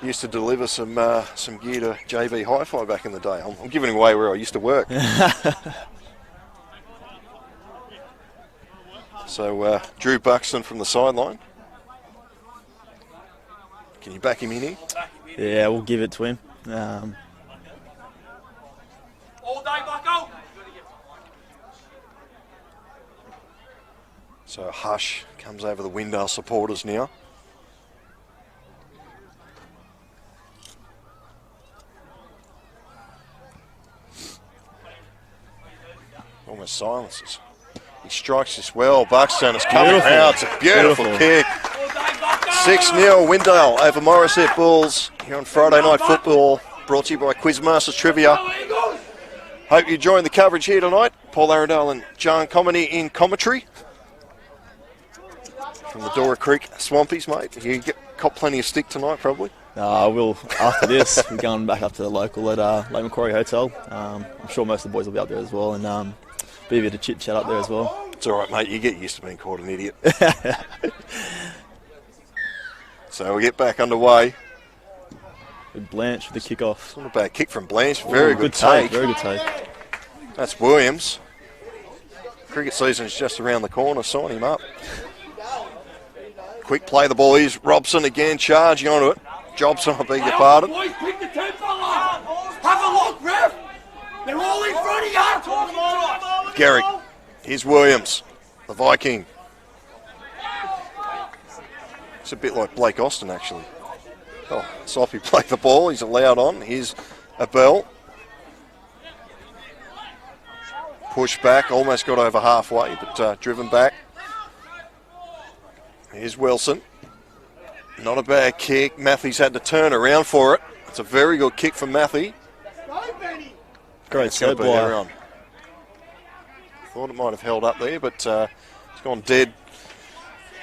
used to deliver some gear to JV Hi-Fi back in the day. I'm giving away where I used to work. So Drew Buxton from the sideline. Can you back him in here? Yeah, we'll give it to him. All day, Bucko. So a hush comes over the Windale supporters now. Almost silences. He strikes this well. Buxton is coming out. It's a beautiful kick. 6-0 Windale over Morisset Bulls here on Friday Night Football. Brought to you by Quizmasters Trivia. Hope you joined the coverage here tonight. Paul Arundel and John Comedy in commentary. From the Dora Creek Swampies, mate. You got plenty of stick tonight, probably. I will after this. We're going back up to the local at Lake Macquarie Hotel. I'm sure most of the boys will be up there as well, and be a bit of chit chat up there as well. It's all right, mate. You get used to being called an idiot. So we'll get back underway. With Blanche with the kickoff. Not a bad kick from Blanche. Very good take. Very good take. That's Williams. Cricket season's just around the corner. Sign him up. Quick play the ball is Robson again, charging onto it. Jobson, I beg your pardon. Boys, pick the 10 fella. Have a look, ref. They're all in front of you. Garrick. Here's Williams, the Viking. It's a bit like Blake Austin, actually. Oh, Sophie played the ball. He's allowed on. Here's a bell. Push back. Almost got over halfway, but driven back. Here's Wilson. Not a bad kick. Matthew's had to turn around for it. It's a very good kick from Matthew. Great set by. Thought it might have held up there, but it's gone dead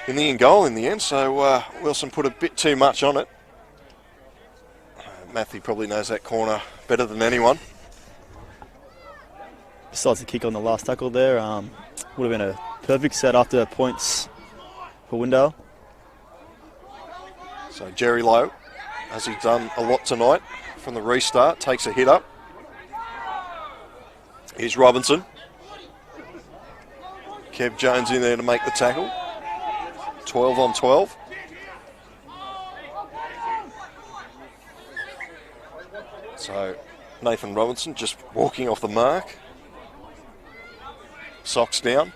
in the end goal in the end. So Wilson put a bit too much on it. Matthew probably knows that corner better than anyone. Besides the kick on the last tackle there, would have been a perfect set after points for Windale. So Jerry Lowe, as he's done a lot tonight from the restart, takes a hit up. Here's Robinson. Kev Jones in there to make the tackle. 12 on 12. So Nathan Robinson just walking off the mark. Socks down.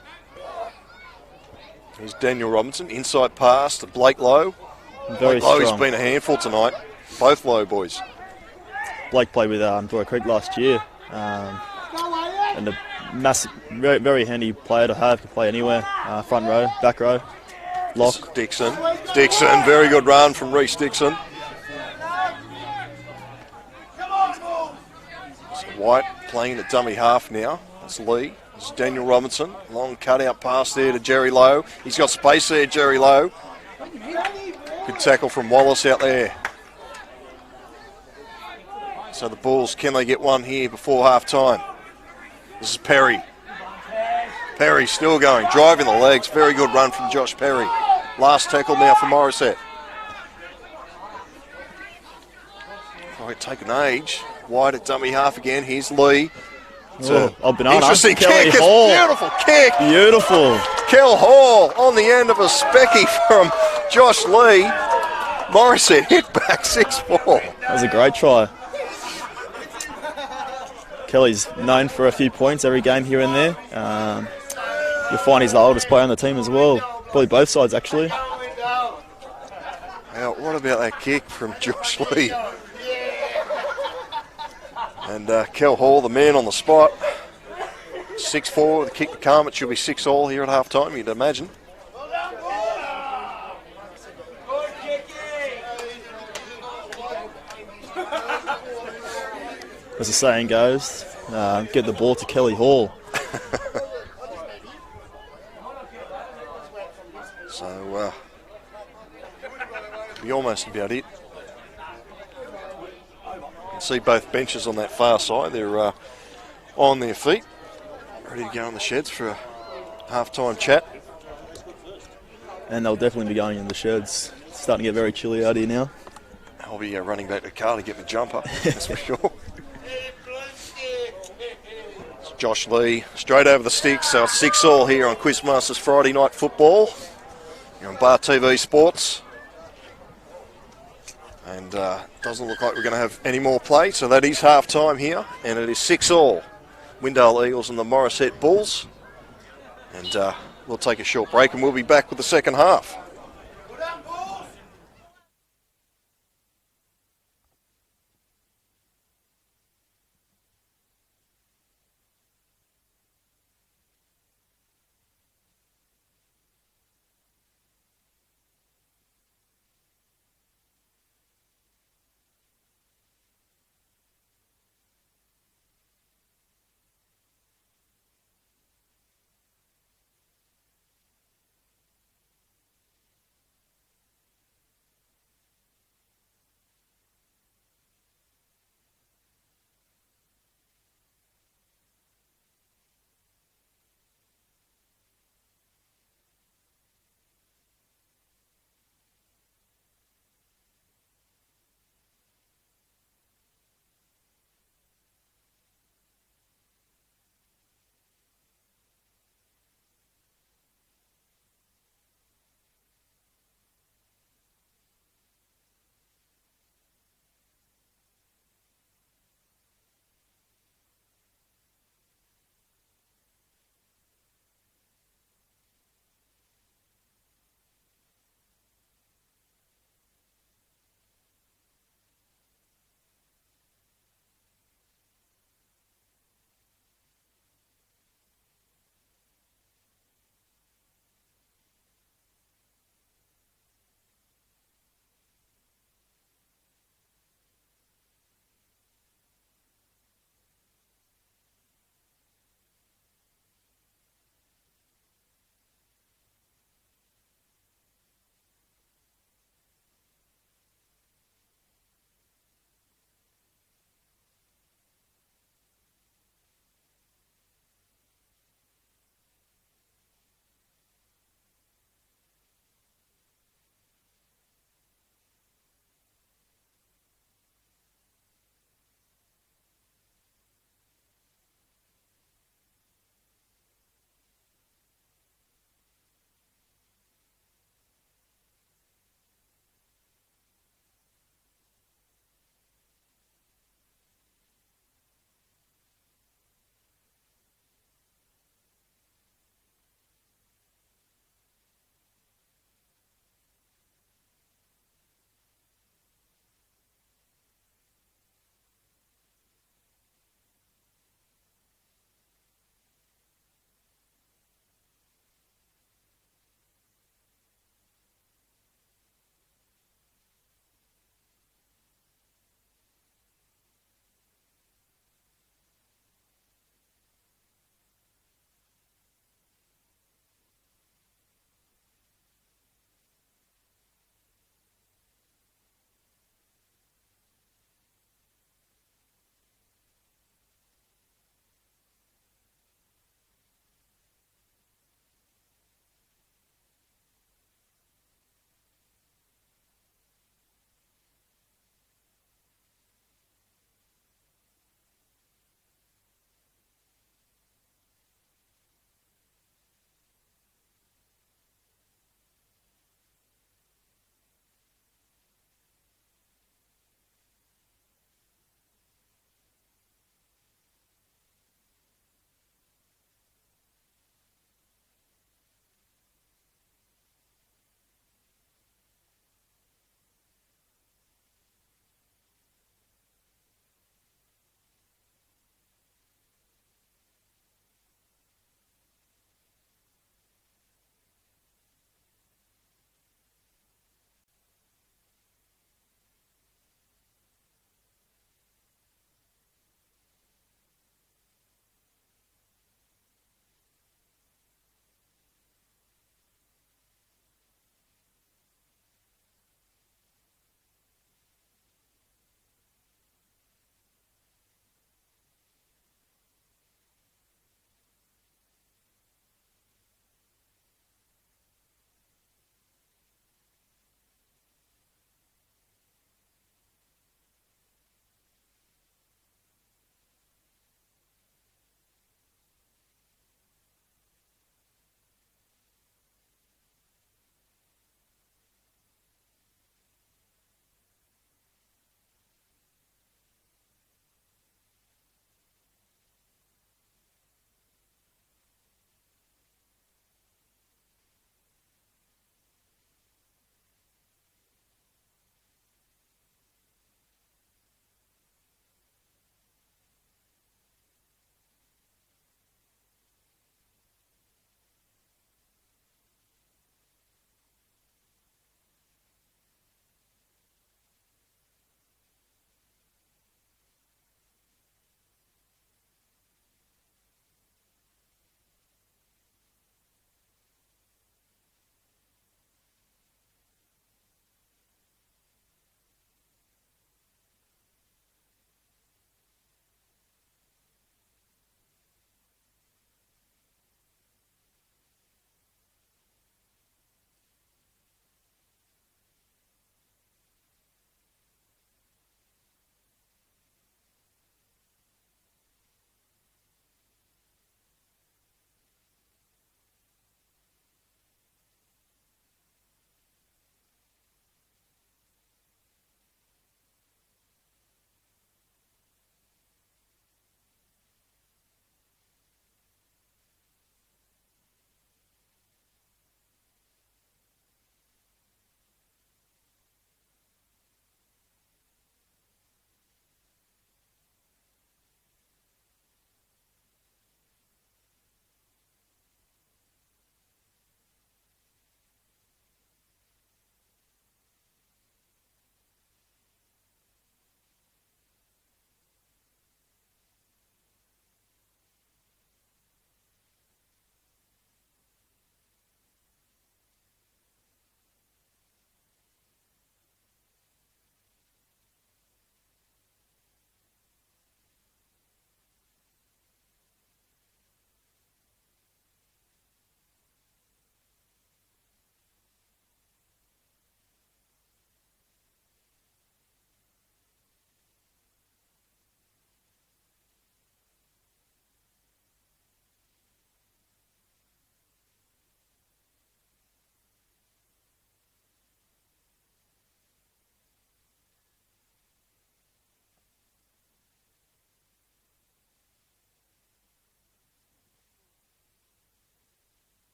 Here's Daniel Robinson. Inside pass to Blake Lowe. Very Blake Lowe's strong. been a handful tonight. Both Lowe boys. Blake played with Dora Creek last year. And a massive, very, very handy player to have. Can play anywhere. Front row, back row, lock. Dixon, very good run from Reece Dixon. So White playing the dummy half now. That's Lee. This is Daniel Robinson. Long cutout pass there to Jerry Lowe. He's got space there, Jerry Lowe. Good tackle from Wallace out there. So the Bulls, can they get one here before half time? This is Perry. Perry still going, driving the legs. Very good run from Josh Perry. Last tackle now for Morisset. Oh, it's taken age. Wide at dummy half again. Here's Lee. Banana. Interesting Kelly kick. Hall. It's beautiful kick. Beautiful. Kel Hall on the end of a specky from Josh Lee. Morisset hit back 6-4. That was a great try. Kelly's known for a few points every game here and there. You'll find he's the oldest player on the team as well. Probably both sides, actually. Now, what about that kick from Josh Lee? And Kel Hall, the man on the spot. 6-4, the kick to come. It should be 6-all here at half time, you'd imagine. As the saying goes, get the ball to Kelly Hall. So, be almost about it. You can see both benches on that far side. They're on their feet, ready to go in the sheds for a half-time chat. And they'll definitely be going in the sheds. It's starting to get very chilly out here now. I'll be running back to the car to get my jumper, that's for sure. It's Josh Lee, straight over the sticks. So 6-all here on Quizmasters Friday Night Football. You're on Bar TV Sports. And doesn't look like we're going to have any more play, so that is half-time here. And it is 6-all. Windale Eagles and the Morisset Bulls. And we'll take a short break and we'll be back with the second half.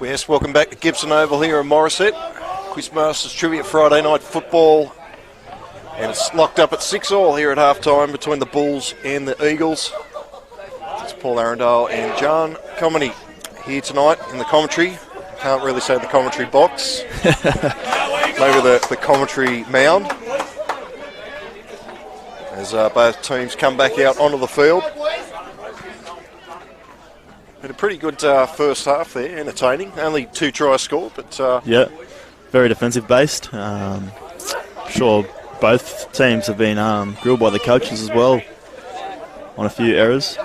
Yes, welcome back to Gibson Oval here in Morisset. Quizmasters Trivia Friday night football. And it's locked up at 6-all here at half-time between the Bulls and the Eagles. It's Paul Arundel and John Comedy here tonight in the commentary. Can't really say the commentary box. Maybe the commentary mound. As both teams come back out onto the field. Had a pretty good first half there, entertaining. Only 2 tries scored, but... yeah, very defensive based. Sure, both teams have been grilled by the coaches as well on a few errors.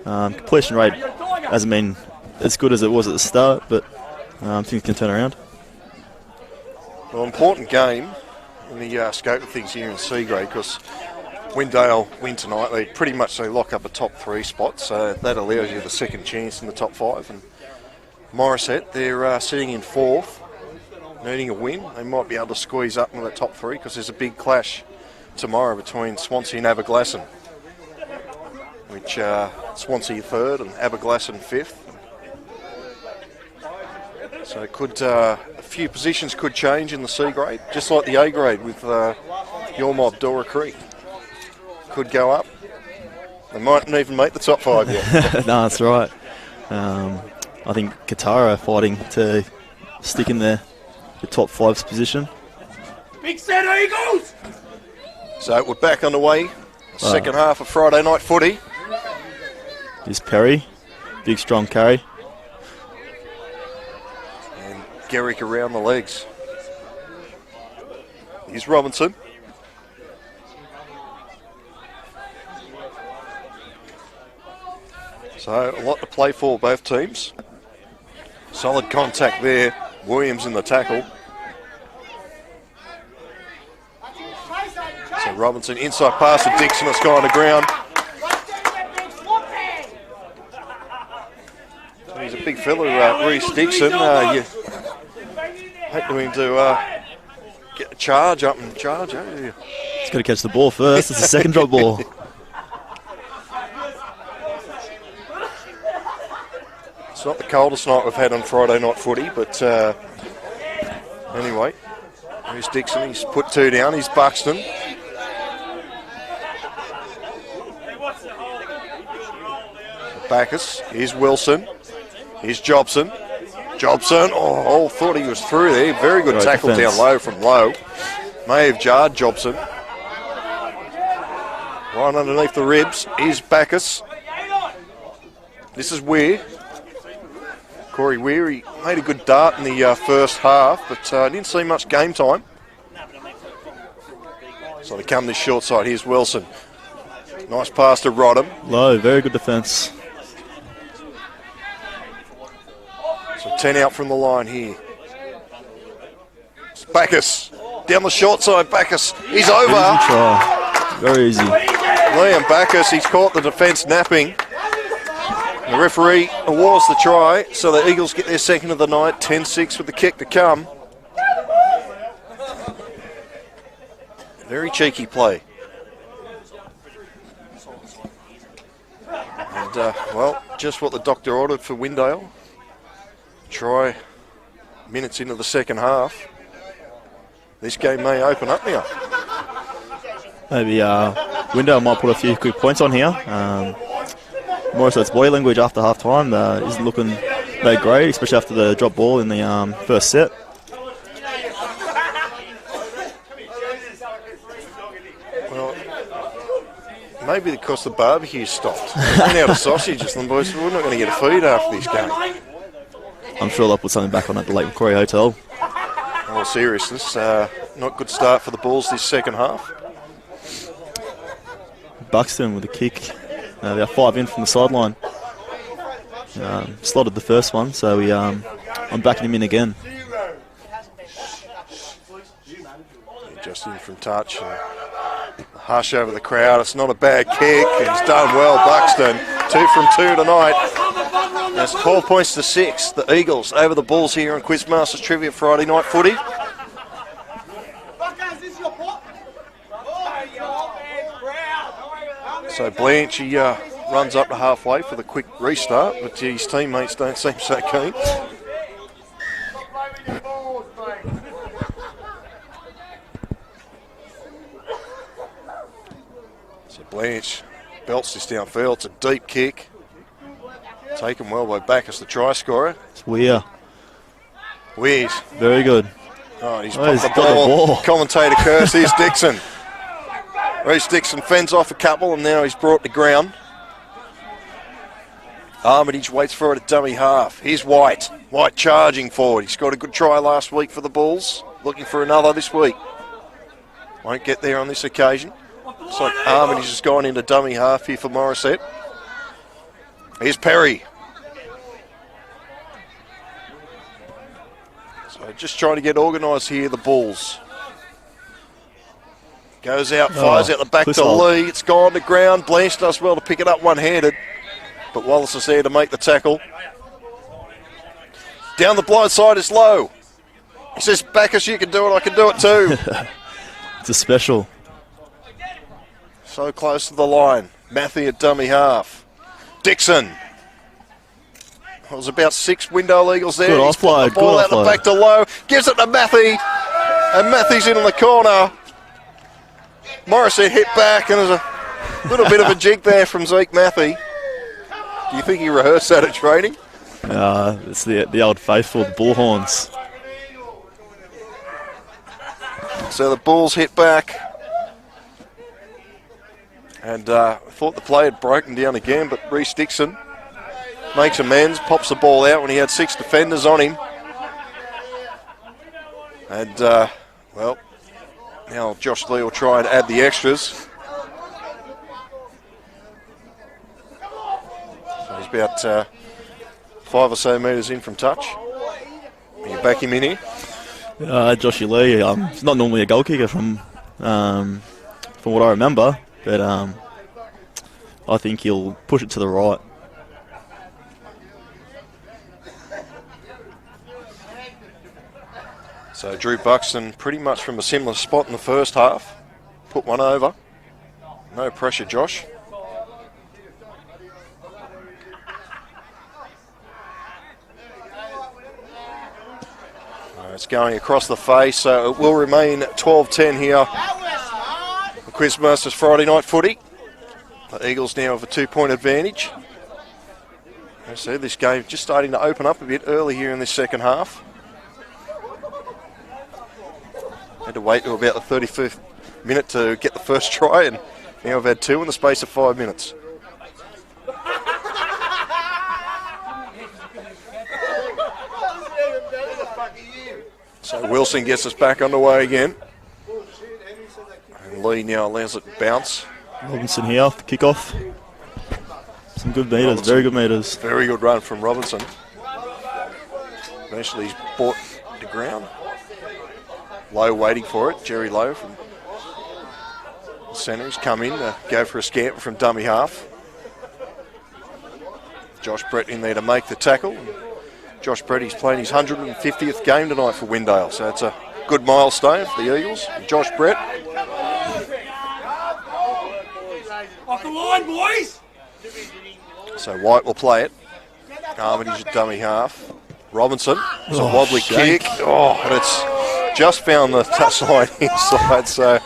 Completion rate hasn't been as good as it was at the start, but things can turn around. Well, important game in the scope of things here in C grade, because Windale win tonight. They lock up a top 3 spot, so that allows you the second chance in the top 5. And Morisset, they're sitting in 4th, needing a win. They might be able to squeeze up into the top 3 because there's a big clash tomorrow between Swansea and Aberglasslyn, which Swansea 3rd and Aberglasslyn 5th. So a few positions could change in the C grade, just like the A grade with your mob, Dora Creek. Could go up. They mightn't even make the top 5 yet. No, that's right. I think Katara are fighting to stick in the top 5's position. Big set Eagles! So we're back underway. Second half of Friday night footy. Here's Perry. Big strong carry. And Garrick around the legs. Here's Robinson. So a lot to play for both teams. Solid contact there. Williams in the tackle. So Robinson inside pass to Dixon. It's gone to ground. So he's a big fella, Reece Dixon. You hope to him to get a charge up and charge. He's got to catch the ball first. It's a second drop ball. It's not the coldest night we've had on Friday night footy, but anyway, here's Dixon. He's put 2 down. He's Buxton. Bacchus. Here's Wilson. Here's Jobson. Oh, thought he was through there. Very good tackle defense. down low from low. May have jarred Jobson. Right underneath the ribs is Bacchus. This is Weir. Corey Weir, he made a good dart in the first half, but didn't see much game time. So they come this short side. Here's Wilson. Nice pass to Rodham. Low, very good defence. So 10 out from the line here. It's Bacchus. Down the short side, Bacchus. He's over. Easy try. Very easy. Liam Bacchus, he's caught the defence napping. The referee awards the try, so the Eagles get their second of the night, 10-6 with the kick to come. Very cheeky play. And, well, just what the doctor ordered for Windale. Try minutes into the second half. This game may open up now. Maybe Windale might put a few quick points on here. Morisset's body language after half time isn't looking that great, especially after the drop ball in the first set. Well, maybe because the barbecue stopped. Ran out of sausages, and the boys said, we're not going to get a feed after this game. I'm sure they'll put something back on at the Lake Macquarie Hotel. In all seriousness, not good start for the Bulls this second half. Buxton with a kick. They're 5 in from the sideline. Slotted the first one, so I'm backing him in again. Just in from touch. Hush over the crowd. It's not a bad kick. He's done well, Buxton. 2 from 2 tonight. That's 12 points to 6. The Eagles over the Bulls here on Quizmasters Trivia Friday night footy. So Blanche, he runs up to halfway for the quick restart, but his teammates don't seem so keen. Blanche belts this downfield. It's a deep kick. Taken well by Bacchus, the try scorer. It's Weir. Weir's. Very good. Oh, he's Oh, he's popped got the ball. Commentator curse. Here's Dixon. Reece Dixon fends off a couple, and now he's brought to ground. Armitage waits for it at dummy half. Here's White. White charging forward. He scored a good try last week for the Bulls. Looking for another this week. Won't get there on this occasion. Looks like Armitage has gone into dummy half here for Morisset. Here's Perry. So just trying to get organised here, the Bulls. Goes out, fires out the back to Lee. It's gone to ground. Blanche does well to pick it up one-handed. But Wallace is there to make the tackle. Down the blind side is Low. He says, Bacchus, you can do it, I can do it too. It's a special. So close to the line. Matthew at dummy half. Dixon. It was about 6 Windale Eagles there. Good He's put offload. the ball out the back to Low. Gives it to Matthew. And Matthew's in on the corner. Morisset hit back, and there's a little bit of a jig there from Zeke Matthew. Do you think he rehearsed that at training? It's the old faithful, the Bullhorns. So the Bulls hit back. And thought the play had broken down again, but Reece Dixon makes amends, pops the ball out when he had 6 defenders on him. And, well, now Josh Lee will try and add the extras. So he's about 5 or so metres in from touch. You back him in here? Joshy Lee, he's not normally a goal kicker from what I remember, but I think he'll push it to the right. So Drew Buxton pretty much from a similar spot in the first half. Put one over. No pressure, Josh. It's going across the face, so it will remain 12-10 here. The Quizmasters Friday night footy. The Eagles now have a 2-point advantage. I see this game just starting to open up a bit early here in this second half. Had to wait till about the 35th minute to get the first try, and now I've had 2 in the space of 5 minutes. So Wilson gets us back underway again. And Lee now allows it to bounce. Robinson here, the kick-off. Some good meters, Robinson. Very good meters. Very good run from Robinson. Eventually he's brought to ground. Lowe waiting for it. Jerry Lowe from the centre. He's come in to go for a scamper from dummy half. Josh Brett in there to make the tackle. Josh Brett, he's playing his 150th game tonight for Windale, so it's a good milestone for the Eagles. And Josh Brett. Off the line, boys! So White will play it. Armitage at dummy half. Robinson. It's a wobbly shank. kick. Oh, and it's just found the touchline inside, so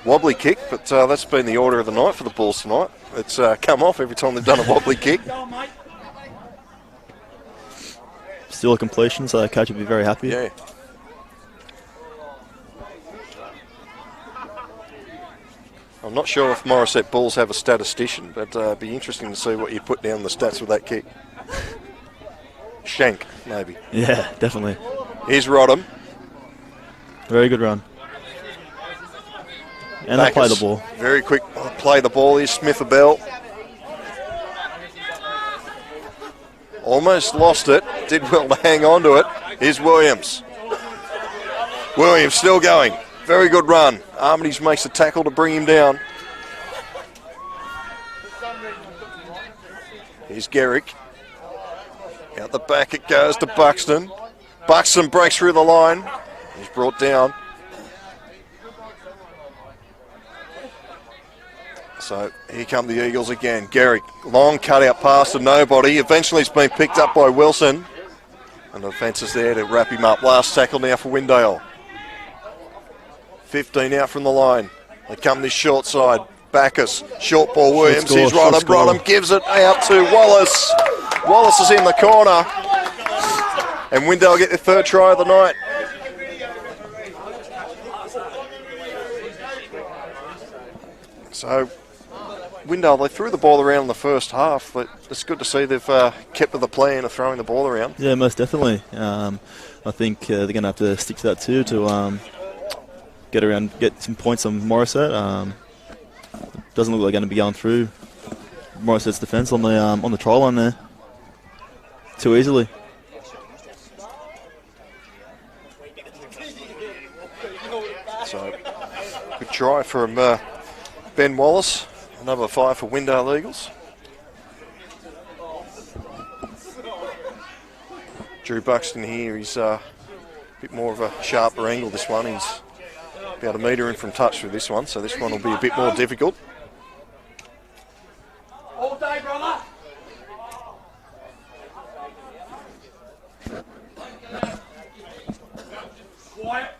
wobbly kick, but that's been the order of the night for the Bulls tonight. It's come off every time they've done a wobbly kick. Still a completion, so the coach will be very happy. Yeah. I'm not sure if Morisset Bulls have a statistician, but it'd be interesting to see what you put down the stats with that kick. Shank, maybe. Yeah, definitely. Here's Rodham. Very good run. And they play the ball. Very quick play the ball. Here's Smith-Abel. Almost lost it. Did well to hang on to it. Here's Williams. Williams still going. Very good run. Armitage makes a tackle to bring him down. Here's Garrick. Out the back it goes to Buxton. Buxton breaks through the line. He's brought down. So here come the Eagles again. Garrick, long cutout pass to nobody. Eventually it's been picked up by Wilson. And the defence is there to wrap him up. Last tackle now for Windale. 15 out from the line. They come this short side. Bacchus, short ball, Williams, Score, he's Rodham, gives it out to Wallace. Wallace is in the corner. And Windale get their third try of the night. So, Windale, they threw the ball around in the first half, but it's good to see they've kept with the plan of throwing the ball around. Yeah, most definitely. I think they're going to have to stick to that too to get some points on Morisset. Doesn't look like they're going to be going through Morisset's defence on the try line there too easily. So, good try from Ben Wallace. Another 5 for Windale Eagles. Drew Buxton here, he's a bit more of a sharper angle this one. He's about a metre in from touch with this one, so this one will be a bit more difficult. All day, brother. Quiet.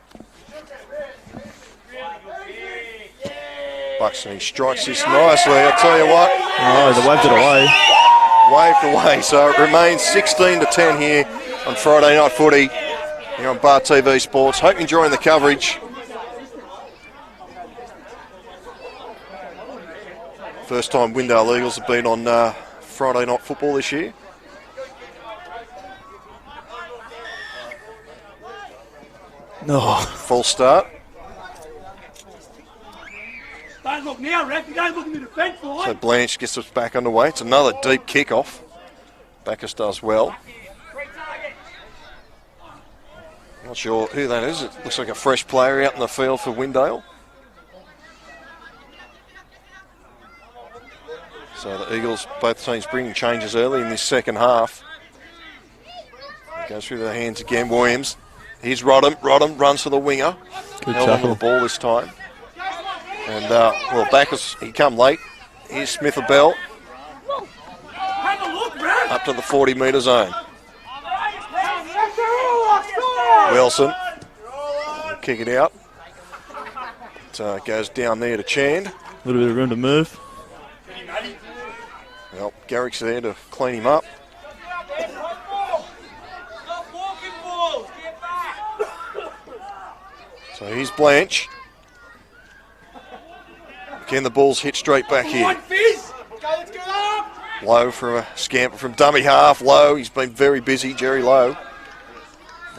Buxton, he strikes this nicely, I tell you what. Oh, they waved it away. Waved away, so it remains 16-10 here on Friday Night Footy here on Bar TV Sports. Hope you're enjoying the coverage. First time Windale Eagles have been on Friday Night Football this year. No. Full start. Don't look now, ref. You don't look in the defence line. So Blanche gets us back underway. It's another deep kick-off. Bacchus does well. Not sure who that is. It looks like a fresh player out in the field for Windale. So the Eagles, both teams bringing changes early in this second half. Goes through the hands again. Williams. Here's Rodham. Rodham runs for the winger. Good Held onto tackle. the ball this time. And, well, Bacchus, he come late. Here's Smith a bell. Have a look, ref. Up to the 40-metre zone. Wilson. Kick it out. It goes down there to Chand. A little bit of room to move. Well, Garrick's there to clean him up. So here's Blanche. Again, the ball's hit straight back here. Lowe for a scamper from dummy half. Lowe, he's been very busy, Jerry Lowe.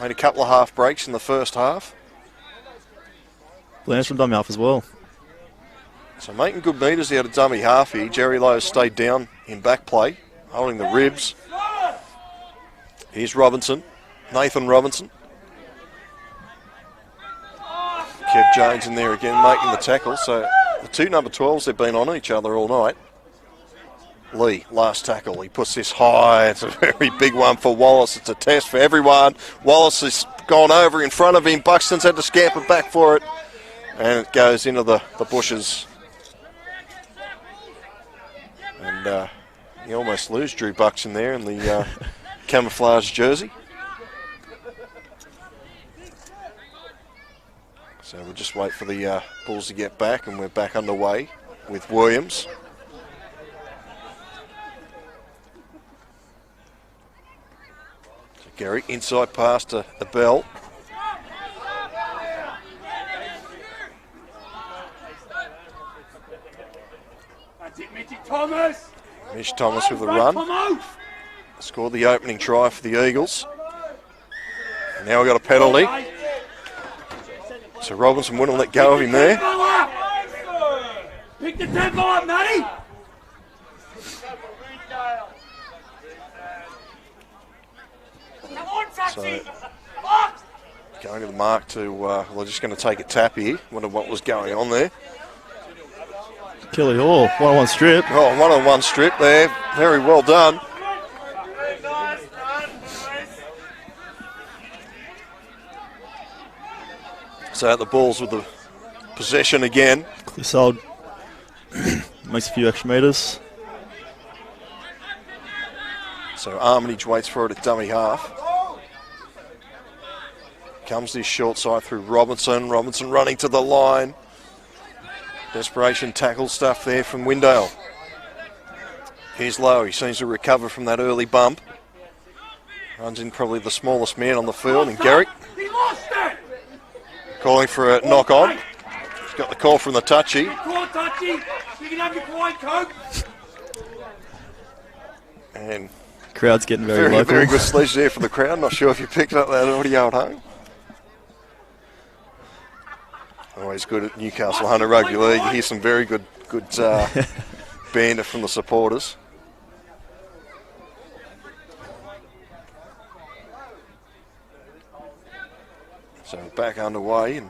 Made a couple of half breaks in the first half. Blanche from dummy half as well. So making good metres out of dummy half here. Jerry Lowe stayed down in back play, holding the ribs. Here's Robinson, Nathan Robinson. Kev Jones in there again making the tackle. So the two number 12s, they've been on each other all night. Lee, last tackle. He puts this high. It's a very big one for Wallace. It's a test for everyone. Wallace has gone over in front of him. Buxton's had to scamper back for it. And it goes into the bushes. And you almost lose Drew Buxton there in the camouflage jersey. So we'll just wait for the Bulls to get back, and we're back underway with Williams. So Gary, inside pass to the Bell. That's it, Mitchy Thomas. Mitch Thomas with the run. Scored the opening try for the Eagles. And now we've got a penalty. So Robinson wouldn't let go of him there. Pick the tempo up, Matty. So going to the mark to, we're just going to take a tap here. Wonder what was going on there. Kelly Hall, 1-on-1 strip. Oh, one-on-one strip there. Very well done. So the Bulls with the possession again. Clissold makes a few extra metres. So Armitage waits for it at dummy half. Comes this short side through Robinson. Robinson running to the line. Desperation tackle stuff there from Windale. Here's Lowe. He seems to recover from that early bump. Runs in probably the smallest man on the field, and Garrick calling for a knock on. He's got the call from the touchy. You can have your quiet coat. And crowd's getting very local. Very good sledge there for the crowd. Not sure if you picked up that audio at home. Always good at Newcastle Hunter Rugby League. You hear some very good banter from the supporters. So back underway, and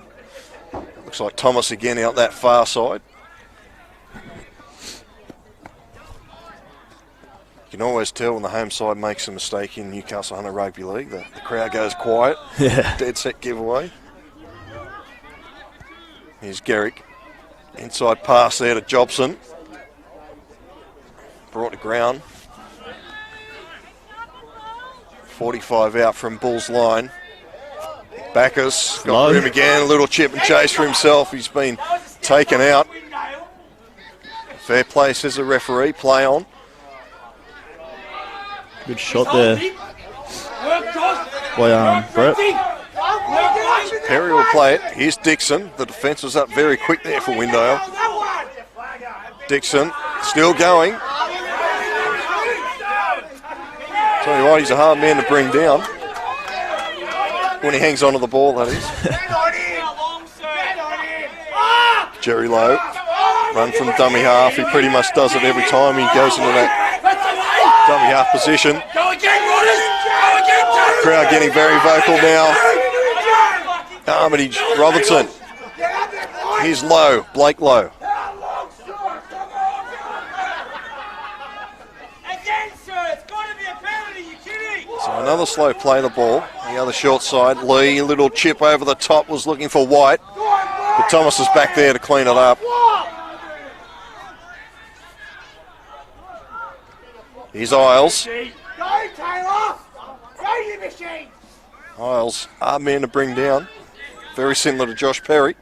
looks like Thomas again out that far side. You can always tell when the home side makes a mistake in Newcastle Hunter Rugby League. The crowd goes quiet. Yeah. Dead set giveaway. Here's Garrick. Inside pass there to Jobson. Brought to ground. 45 out from Bull's line. Bacchus got room again. A little chip and chase for himself. He's been taken out. Fair play, says the referee. Play on. Good shot there by Brett. Perry will play it. Here's Dixon. The defence was up very quick there for Windale. Dixon still going. Tell you what, he's a hard man to bring down. When he hangs onto the ball, that is. Jerry Lowe. Run from dummy half. He pretty much does it every time he goes into that dummy half position. Crowd getting very vocal now. Armitage Robinson. Here's Lowe, Blake Lowe. So another slow play the ball. The other short side. Lee, a little chip over the top, was looking for White. But Thomas is back there to clean it up. Here's Isles. Isles, hard man to bring down. Very similar to Josh Perry.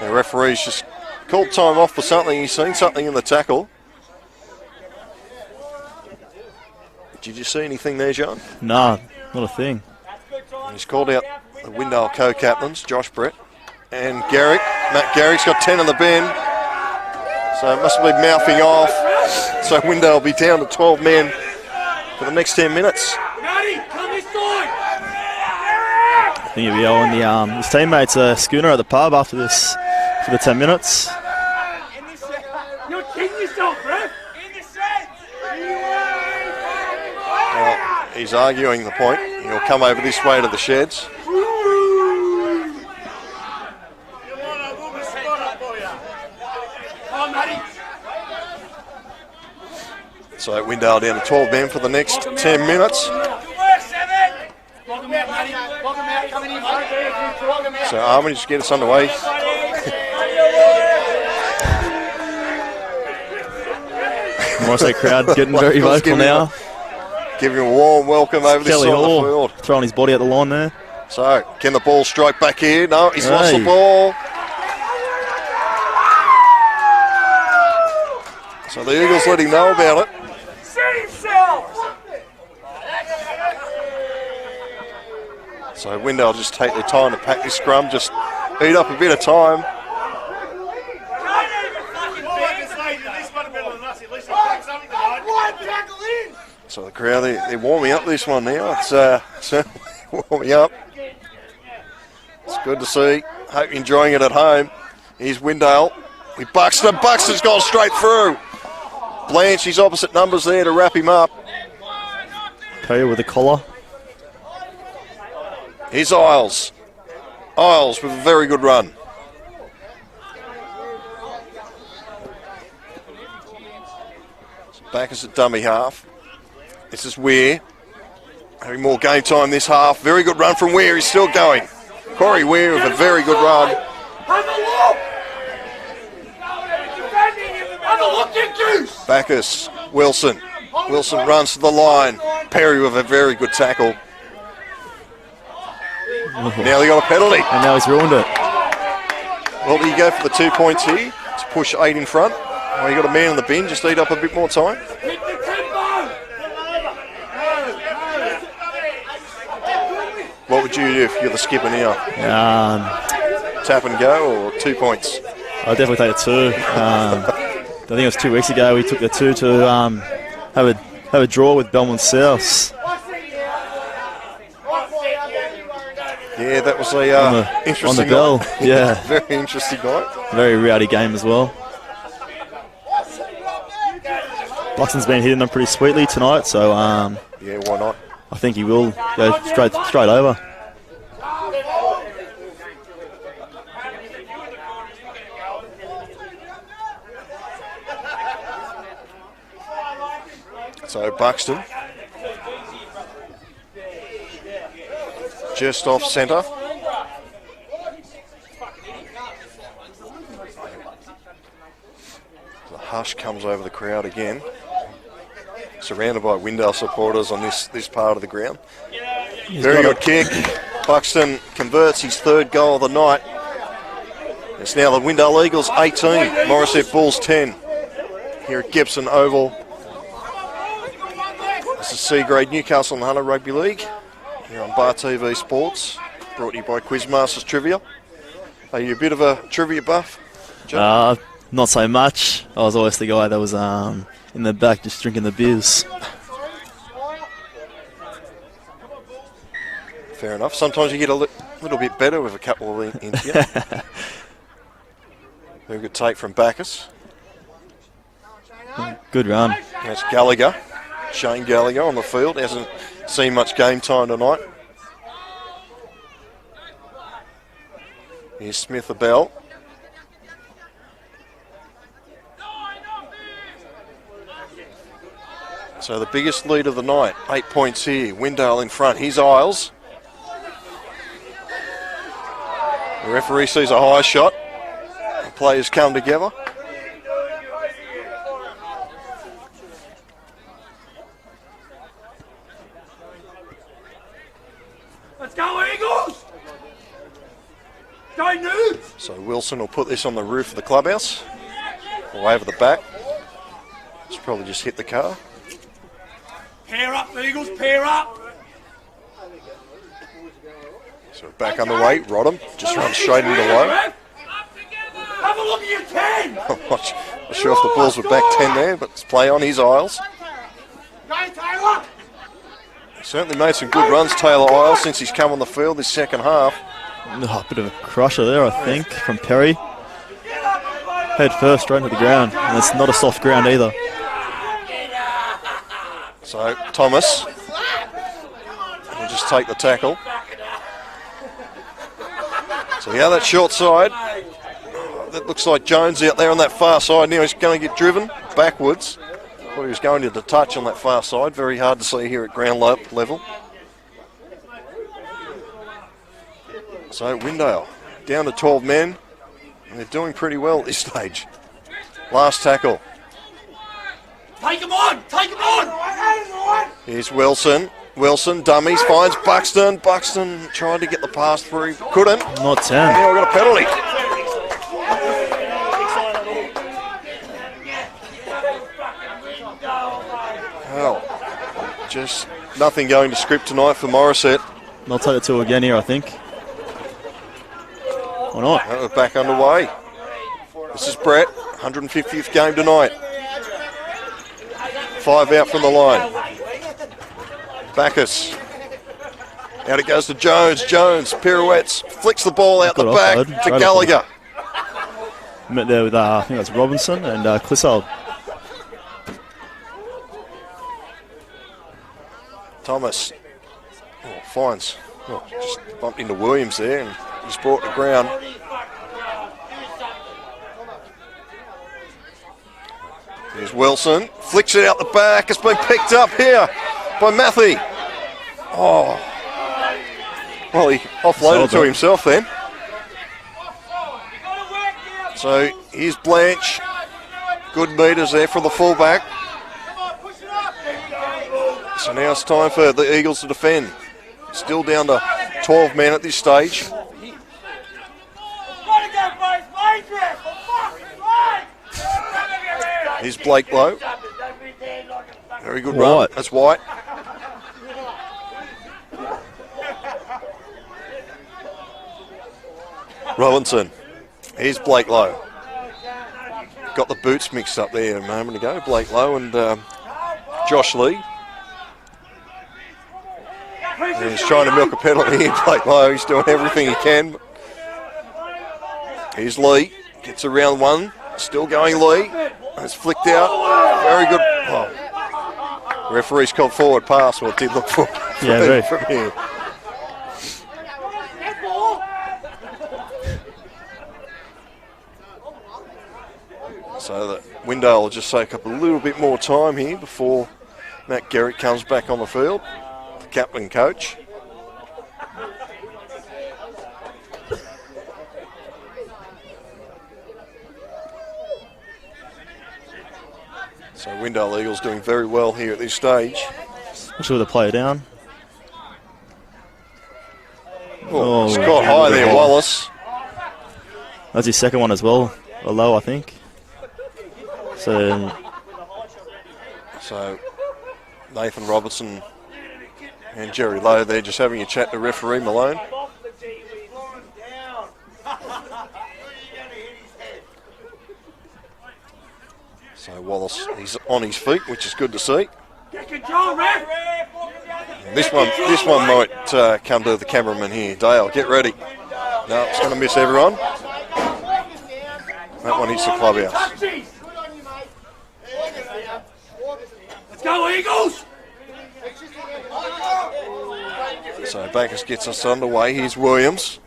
The referee's just called time off for something. He's seen something in the tackle. Did you see anything there, John? Nah, not a thing. He's called out the Windale co-captains, Josh Brett and Garrick. Matt Garrick's got 10 on the bend. So it must have been mouthing off. So Windale will be down to 12 men for the next 10 minutes. I think he'll be owing his teammates a schooner at the pub after this for the 10 minutes. You're kidding yourself, bro. Well, he's arguing the point. He'll come over this way to the sheds. So Windale down to 12 men for the next 10 minutes. So Armitage get us underway. Morisset crowd getting very vocal now. Giving a warm welcome over this side of the field. Throwing his body at the line there. So, can the ball strike back here? No, he's lost the ball. So the Eagles let him know about it. So Windale just take their time to pack this scrum, just eat up a bit of time. So the crowd, they're warming up this one now. It's certainly warming up. It's good to see. Hope you're enjoying it at home. Here's Windale. Buxton's gone straight through. Blanche, his opposite numbers there to wrap him up. Perry with the collar. Here's Isles. Isles with a very good run. Back as a dummy half. This is Weir. Having more game time this half. Very good run from Weir. He's still going. Corey Weir with a very good run. Have a look! Have a look, you goose! Bacchus. Wilson. Wilson runs to the line. Perry with a very good tackle. Now they got a penalty. And now he's ruined it. Well, do you go for the 2 points here? to push 8 in front. Oh, you got a man in the bin, just eat up a bit more time. Hit the tempo! What would you do if you're the skipper now? Tap and go or 2 points? I'll definitely take a 2. I think it was 2 weeks ago we took the 2 to have a draw with Belmont South. Yeah, that was a interesting on the bell. night. Yeah, Very interesting night. very rowdy game as well. Buxton's been hitting them pretty sweetly tonight, so Yeah, why not? I think he will go straight over. So Buxton just off centre. The hush comes over the crowd again. Surrounded by Windale supporters on this part of the ground. Very good kick. Buxton converts his 3rd goal of the night. It's now the Windale Eagles 18, Morisset Bulls 10. Here at Gibson Oval. This is C-Grade Newcastle and Hunter Rugby League. Here on Bar TV Sports. Brought to you by Quizmasters Trivia. Are you a bit of a trivia buff, Joe? Not so much. I was always the guy that was in the back just drinking the beers. Fair enough. Sometimes you get a little bit better with a couple of into you. Very good take from Bacchus. Good run. That's Gallagher. Shane Gallagher on the field. Hasn't seen much game time tonight. Here's Smith the bell. So the biggest lead of the night, 8 points here. Windale in front. Here's Isles. The referee sees a high shot. The players come together. Let's go, Eagles! Go, Nudes! So Wilson will put this on the roof of the clubhouse. Or over the back. It's probably just hit the car. Pair up, Eagles, pair up! So back underway. Rodham just runs straight into low. Have a look at your 10! I'm not sure if the Bulls were back 10 there, but it's play on his Isles. Go, Taylor! He certainly made some good runs, Taylor Isles, since he's come on the field this second half. A bit of a crusher there, I think, from Perry. Head first, straight into the ground. And it's not a soft ground either. So Thomas will just take the tackle. So the other short side, that looks like Jones out there on that far side. Now he's going to get driven backwards. Thought he was going to the touch on that far side. Very hard to see here at ground level. So Windale down to 12 men, and they're doing pretty well at this stage. Last tackle. Take him on! Take him on! Here's Wilson. Wilson dummies, finds Buxton. Buxton tried to get the pass through, couldn't. Not 10. Now we've got a penalty. Well, just nothing going to script tonight for Morisset. They'll take it 2 again here, I think. Or not. We're back underway. This is Brett, 150th game tonight. 5 out from the line. Bacchus. Out it goes to Jones. Jones pirouettes, flicks the ball out the back to Gallagher. Met there with, I think that's Robinson and Clissold. Thomas finds, just bumped into Williams there and he's brought to ground. Here's Wilson, flicks it out the back. It's been picked up here by Matthew. Oh, well, he offloaded to himself then. So here's Blanche. Good meters there for the fullback. So now it's time for the Eagles to defend. Still down to 12 men at this stage. Here's Blake Lowe. Very good run. White. That's White. Robinson. Here's Blake Lowe. Got the boots mixed up there a moment ago. Blake Lowe and Josh Lee. And he's trying to milk a penalty here. Blake Lowe, he's doing everything he can. Here's Lee. Gets around one. Still going Lee. It's flicked out. Very good. Oh. Referee's called forward pass. Well, it did look for from here. So that Windale will just soak up a little bit more time here before Matt Garrick comes back on the field, the captain coach. So Windale Eagles doing very well here at this stage. Especially with the player down. Oh, it's got high there, Wallace. That's his second one as well, a low, I think. So Nathan Robertson and Jerry Lowe there just having a chat to referee Malone. So Wallace, he's on his feet, which is good to see. This one might come to the cameraman here. Dale, get ready. No, it's going to miss everyone. That one hits the clubhouse. Let's go, Eagles! So Bacchus gets us underway. Here's Williams.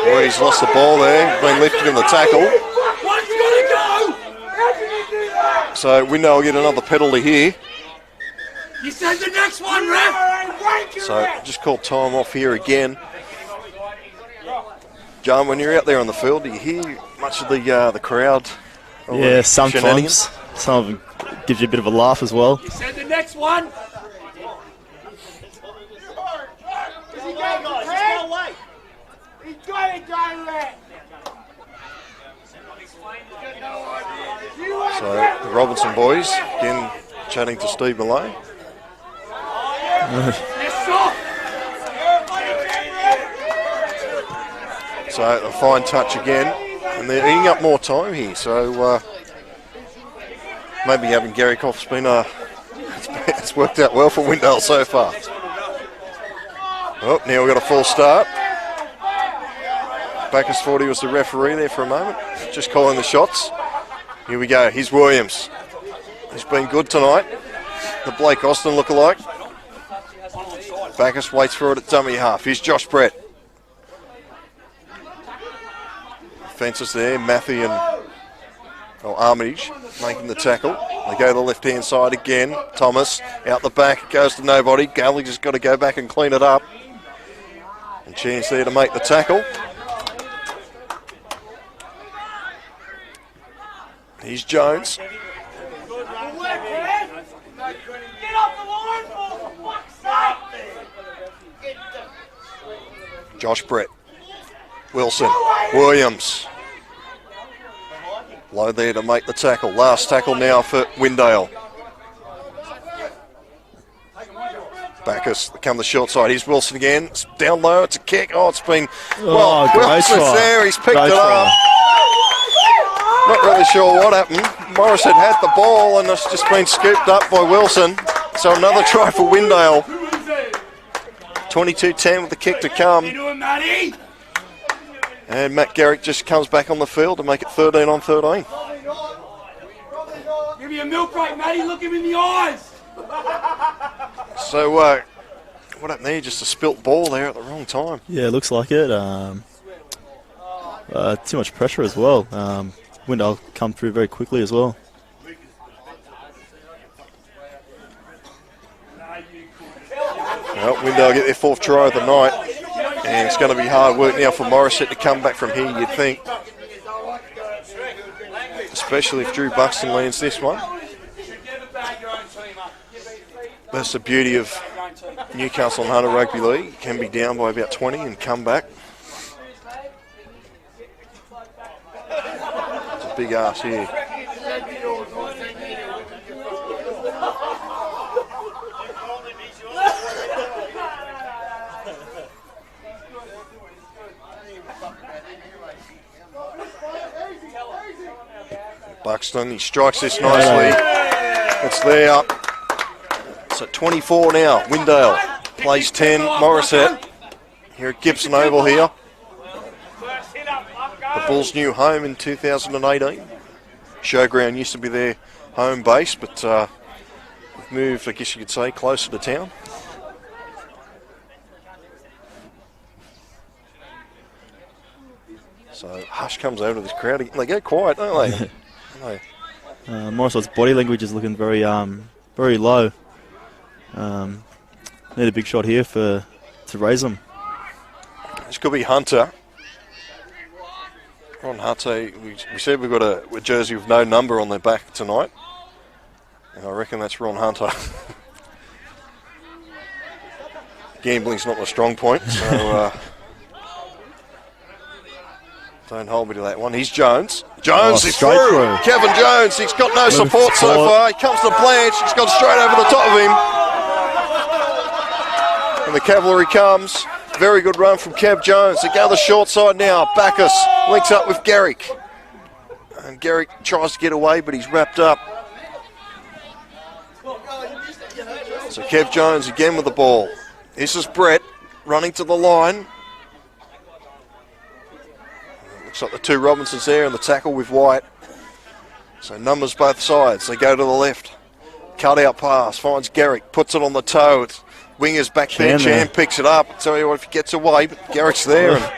Oh, he's lost the ball there. Been lifted in the tackle. One's gotta go! How did you do that? So Windale will get another penalty here. You said the next one, ref! So just called time off here again. John, when you're out there on the field, do you hear much of the crowd? Yeah, sometimes. Some of them gives you a bit of a laugh as well. You said the next one. So the Robinson boys again chatting to Steve Malone. So a fine touch again, and they're eating up more time here. So maybe having Garrikoff's been it's worked out well for Windale so far. Oh, now we've got a full start. Bacchus thought he was the referee there for a moment, just calling the shots. Here we go. Here's Williams. He's been good tonight. The Blake Austin lookalike. Bacchus waits for it at dummy half. Here's Josh Brett. Fences there. Matthew and Armitage making the tackle. They go to the left-hand side again. Thomas out the back. It goes to nobody. Galley just got to go back and clean it up. And chance there to make the tackle. Here's Jones. Josh Brett. Wilson. Williams. Low there to make the tackle. Last tackle now for Windale. Bacchus come the short side. Here's Wilson again. It's down low. It's a kick. Oh, it's been... Well, Wilson's there. He's picked it up. Not really sure what happened. Morisset had the ball and it's just been scooped up by Wilson. So another try for Windale. 22-10 with the kick to come. And Matt Garrick just comes back on the field to make it 13-13. Give me a milk break, Matty. Look him in the eyes. So what happened there? Just a spilt ball there at the wrong time. Yeah, it looks like it. Too much pressure as well. Windale come through very quickly as well. Well, Windale get their fourth try of the night, and it's going to be hard work now for Morisset to come back from here, you'd think. Especially if Drew Buxton lands this one. That's the beauty of Newcastle and Hunter Rugby League. Can be down by about 20 and come back. big ass here. Buxton, he strikes this nicely. It's there. It's at 24 now. Windale plays 10. Morisset here at Gibson Oval here. The Bulls' new home in 2018. Showground used to be their home base, but moved, I guess you could say, closer to town. So hush comes over to this crowd again. They get quiet, don't they? Morisset's body language is looking very very low. Need a big shot here to raise them. This could be Hunter. Ron Hunter, we said we've got a jersey with no number on their back tonight. And I reckon that's Ron Hunter. Gambling's not my strong point, so don't hold me to that one. He's Jones. Jones is through. Kevin Jones, he's got no support so far. He comes to Blanche, he's gone straight over the top of him. And the cavalry comes. Very good run from Kev Jones. They go the short side now. Bacchus links up with Garrick. And Garrick tries to get away, but he's wrapped up. So Kev Jones again with the ball. This is Brett running to the line. Looks like the two Robinsons there and the tackle with White. So numbers both sides. They go to the left. Cut out pass. Finds Garrick. Puts it on the toe. It's Winger's back there. Chan picks it up. Tell you what, if he gets away, but Garrick's there and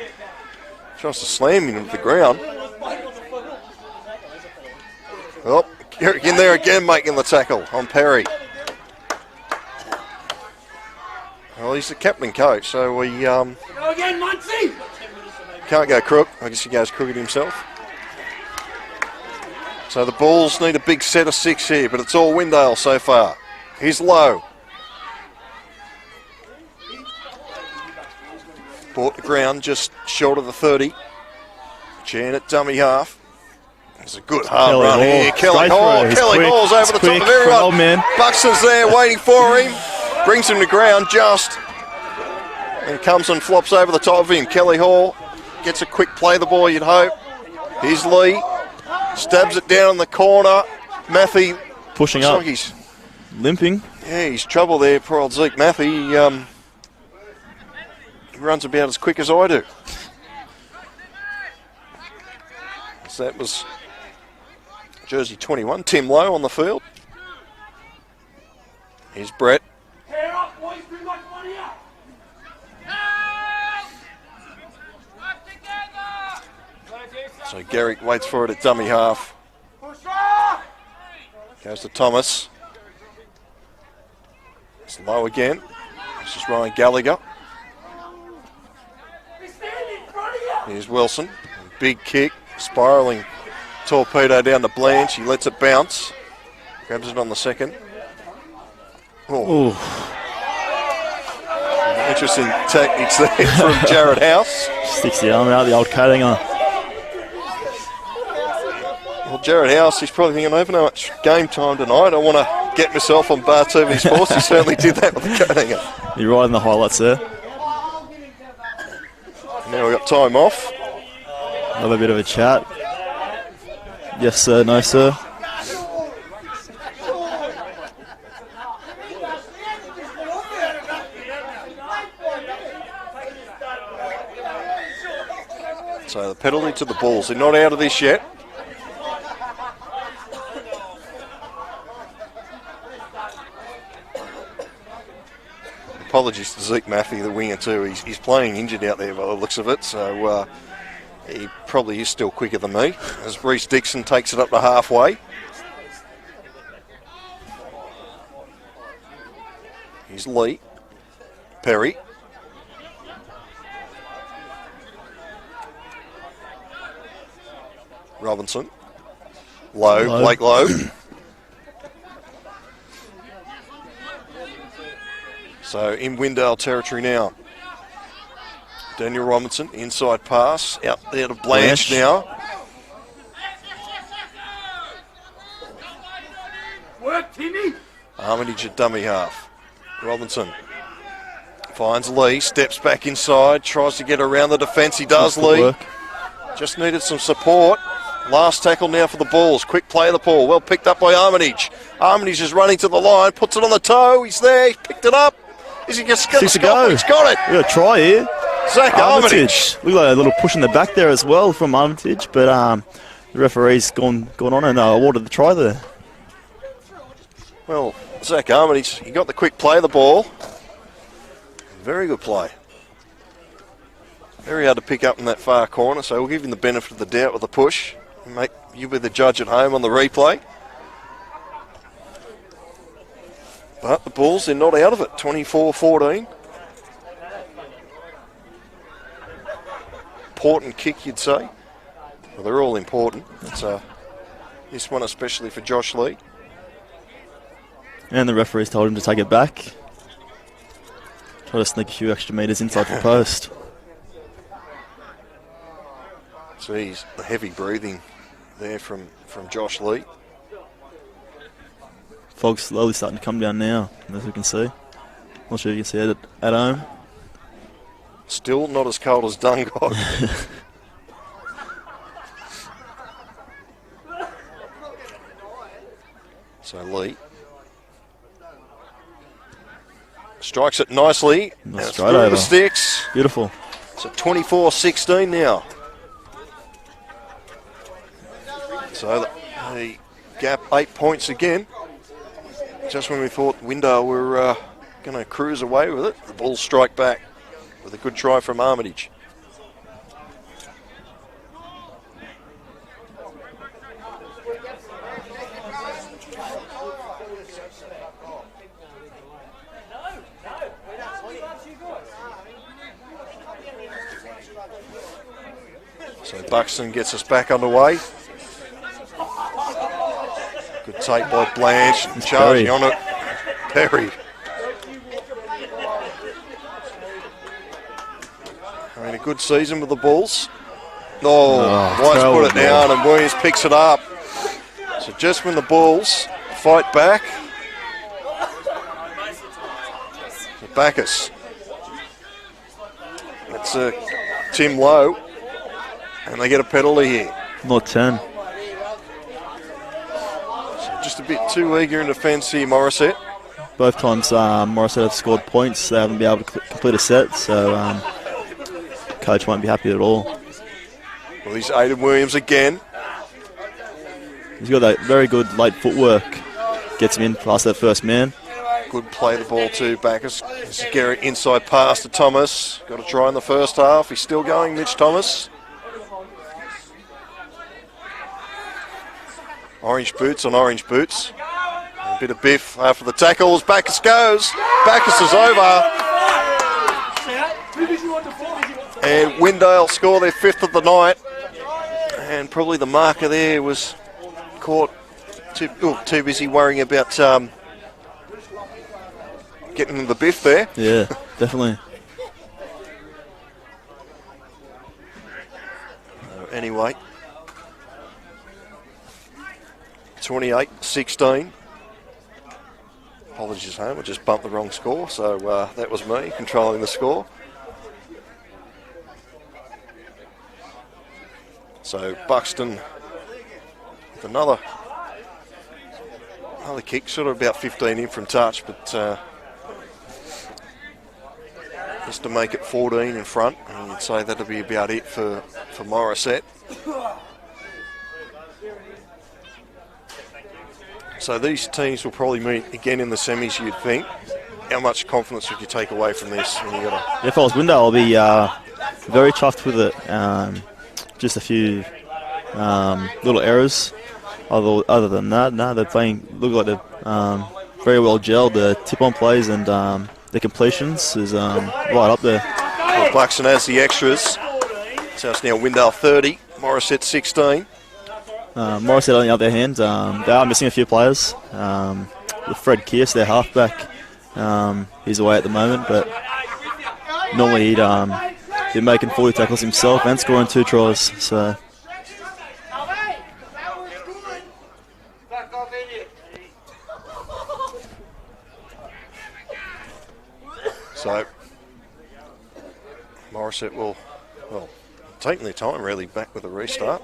tries to slam him into the ground. Oh, Garrick in there again making the tackle on Perry. Well, he's the captain coach, so we Go again, Muncie! Can't go crook. I guess he goes crooked himself. So the Bulls need a big set of 6 here, but it's all Windale so far. He's low. Bought the ground just short of the 30. Chan at dummy half. It's a good hard run here. Kelly Hall. Kelly Hall's over the top of everyone. Buxton's there waiting for him. Brings him to ground just. And comes and flops over the top of him. Kelly Hall gets a quick play the ball, you'd hope. Here's Lee. Stabs it down in the corner. Matthew pushing up. Like he's limping. Yeah, he's trouble there, poor old Zeke Matthew. He runs about as quick as I do. So that was jersey 21, Tim Lowe on the field. Here's Brett. So Garrick waits for it at dummy half. Goes to Thomas. It's Lowe again. This is Ryan Gallagher. Here's Wilson. Big kick. Spiralling torpedo down to Blanche. He lets it bounce. Grabs it on the second. Oh. Interesting tactics there from Jared House. Sticks the arm out, the old Cadinger. Well, Jared House, he's probably thinking, I haven't much game time tonight. I want to get myself on bar TV Sports. He certainly did that with the Cadinger. You're right in the highlights there. Now we've got time off. Have a bit of a chat. Yes, sir. No, sir. So the penalty to the Bulls. They're not out of this yet. Apologies to Zeke Maffey, the winger too. He's playing injured out there by the looks of it, so he probably is still quicker than me. As Reece Dixon takes it up to halfway. Here's Lee. Perry. Robinson. Lowe. Blake Lowe. So in Windale territory now. Daniel Robinson, inside pass, out there to Blanche now. Armitage at dummy half. Robinson finds Lee, steps back inside, tries to get around the defence. He does, Lee. Just needed some support. Last tackle now for the Bulls. Quick play of the ball. Well picked up by Armitage. Armitage is running to the line, puts it on the toe. He's there. He's picked it up. Is he just going to go? He's got it. We got a try here. Zach Armitage. Look like a little push in the back there as well from Armitage, but the referee's gone on and awarded the try there. Well, Zach Armitage, he got the quick play of the ball. Very good play. Very hard to pick up in that far corner, so we'll give him the benefit of the doubt with the push. Mate, you be the judge at home on the replay. But the Bulls, they're not out of it. 24-14. Important kick, you'd say. Well, they're all important. It's this one especially for Josh Lee. And the referee's told him to take it back. Try to sneak a few extra metres inside the post. Jeez, the heavy breathing there from Josh Lee. Fog's slowly starting to come down now, as we can see. Not sure if you can see it at home. Still not as cold as Dungog. So Lee strikes it nicely. And it's through the sticks. Beautiful. So 24-16 now. So the gap 8 points again. Just when we thought Windale were going to cruise away with it, the Bulls strike back with a good try from Armitage. So Buxton gets us back underway. Good take by Blanche, charging on it. Perry. Having a good season with the Bulls. White's put it down and Williams picks it up. So just when the Bulls fight back, Bacchus. That's Tim Lowe. And they get a penalty here. Not 10. Just a bit too eager in defence here, Morisset. Both times Morisset have scored points. They haven't been able to complete a set, so coach won't be happy at all. Well, he's Aidan Williams again. He's got that very good late footwork. Gets him in past that first man. Good play the ball to Bacchus. This is Garrett inside pass to Thomas. Got a try in the first half. He's still going, Mitch Thomas. Orange boots on orange boots. A bit of biff after the tackles. Bacchus goes. Bacchus is over. And Windale score their 5th of the night. And probably the marker there was caught too busy worrying about getting the biff there. Yeah, definitely. Anyway. 28-16. Apologies home, I just bumped the wrong score, so that was me controlling the score. So Buxton with another kick, sort of about 15 in from touch, but just to make it 14 in front, and you'd say that'll be about it for Morisset. So these teams will probably meet again in the semis, you'd think. How much confidence would you take away from this? When you got if I was Windale, I'll be very chuffed with it. Just a few little errors. Other than that, no, they're playing. Look like they're very well gelled. The tip-on plays and the completions is right up there. Well, Buxton has the extras. So it's now Windale 30, Morisset 16. Morisset, on the other hand, they are missing a few players. With Fred Kearse, their halfback, he's away at the moment, but normally he'd be making 40 tackles himself and scoring 2 tries. So. So Morisset will, well, taking their time really back with a restart.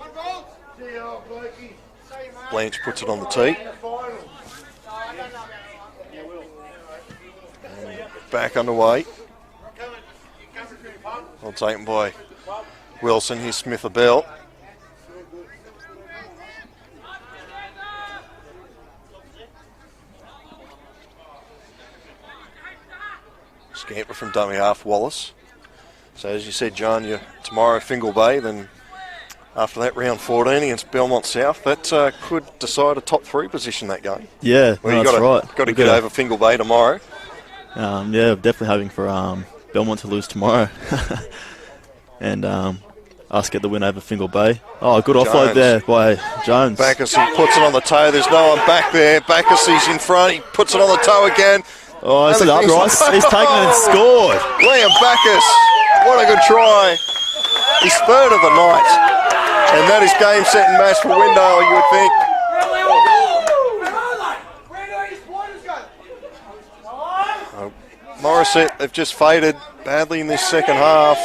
Blanche puts it on the tee. And back underway. Well taken by Wilson. Here's Smith a bell. Scamper from dummy half Wallace. So as you said, John, you're tomorrow Fingal Bay, then after that round 14 against Belmont South, that could decide a top 3 position that game. Yeah, well, no, that's right. Got to get over Fingal Bay tomorrow. Yeah, definitely hoping for Belmont to lose tomorrow. And us get the win over Fingal Bay. Oh, good offload there by Jones. Bacchus, he puts it on the toe. There's no one back there. Bacchus, he's in front. He puts it on the toe again. Oh, it's up, Rice. He's taken it and scored. Liam Bacchus, what a good try. His third of the night. And that is game, set and match for Windale, you would think. Morisset, they've just faded badly in this second half.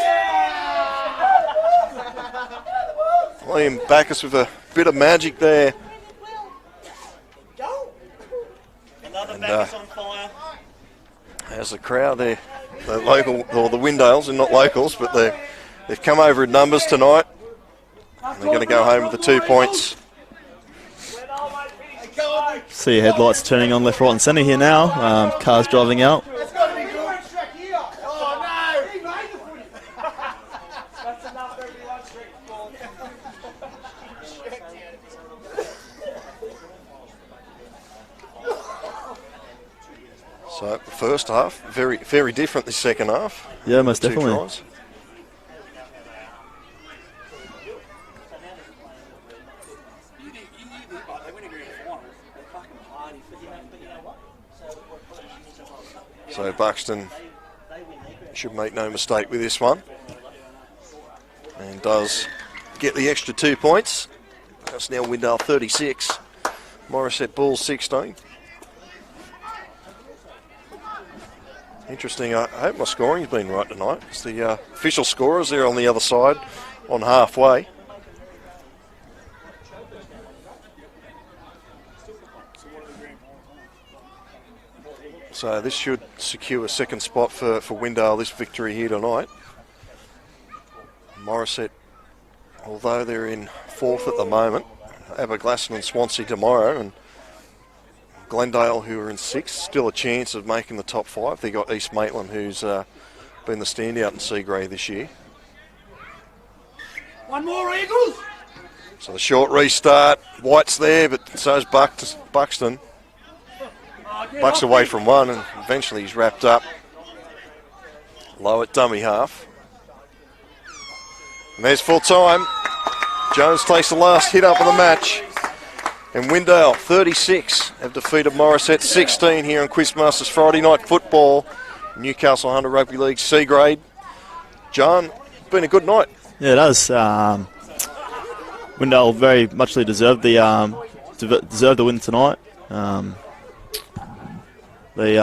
Liam Bacchus with a bit of magic there. Another Bacchus on fire. As the crowd there, the local, or the Windales, and not locals, but they've come over in numbers tonight. And they're going to go home with the 2 points. See headlights turning on left, right and centre here now. Cars driving out. So the first half, very, very different this second half. Yeah, most definitely. Tries. So Buxton should make no mistake with this one. And does get the extra 2 points. That's now Windale 36. Morisset Bulls 16. Interesting. I hope my scoring's been right tonight. It's the official scorers there on the other side on halfway. So this should secure a second spot for Windale, this victory here tonight. Morisset, although they're in 4th at the moment, Aberglasslyn and Swansea tomorrow, and Glendale, who are in 6th, still a chance of making the top 5. They got East Maitland, who's been the standout in Seagrey this year. One more, Eagles! So the short restart, White's there, but so's Buxton. Bucks away from one, and eventually he's wrapped up low at dummy half. And there's full time. Jones takes the last hit up of the match. And Windale, 36, have defeated Morisset 16 here on Quizmasters Friday Night Football. Newcastle Hunter Rugby League C grade. John, it's been a good night. Yeah, it has. Windale very muchly deserved the win tonight. They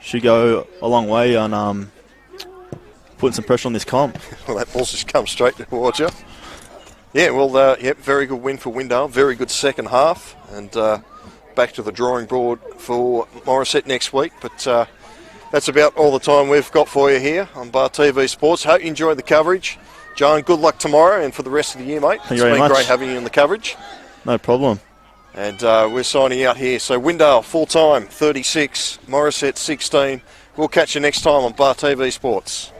should go a long way on putting some pressure on this comp. Well, that ball's just come straight towards you. Yeah, well, yep, very good win for Windale. Very good second half. And back to the drawing board for Morisset next week. But that's about all the time we've got for you here on Bar TV Sports. Hope you enjoyed the coverage. John, good luck tomorrow and for the rest of the year, mate. Thank you very much. It's been great having you in the coverage. No problem. And we're signing out here. So Windale, full-time, 36. Morisset, 16. We'll catch you next time on Bar TV Sports.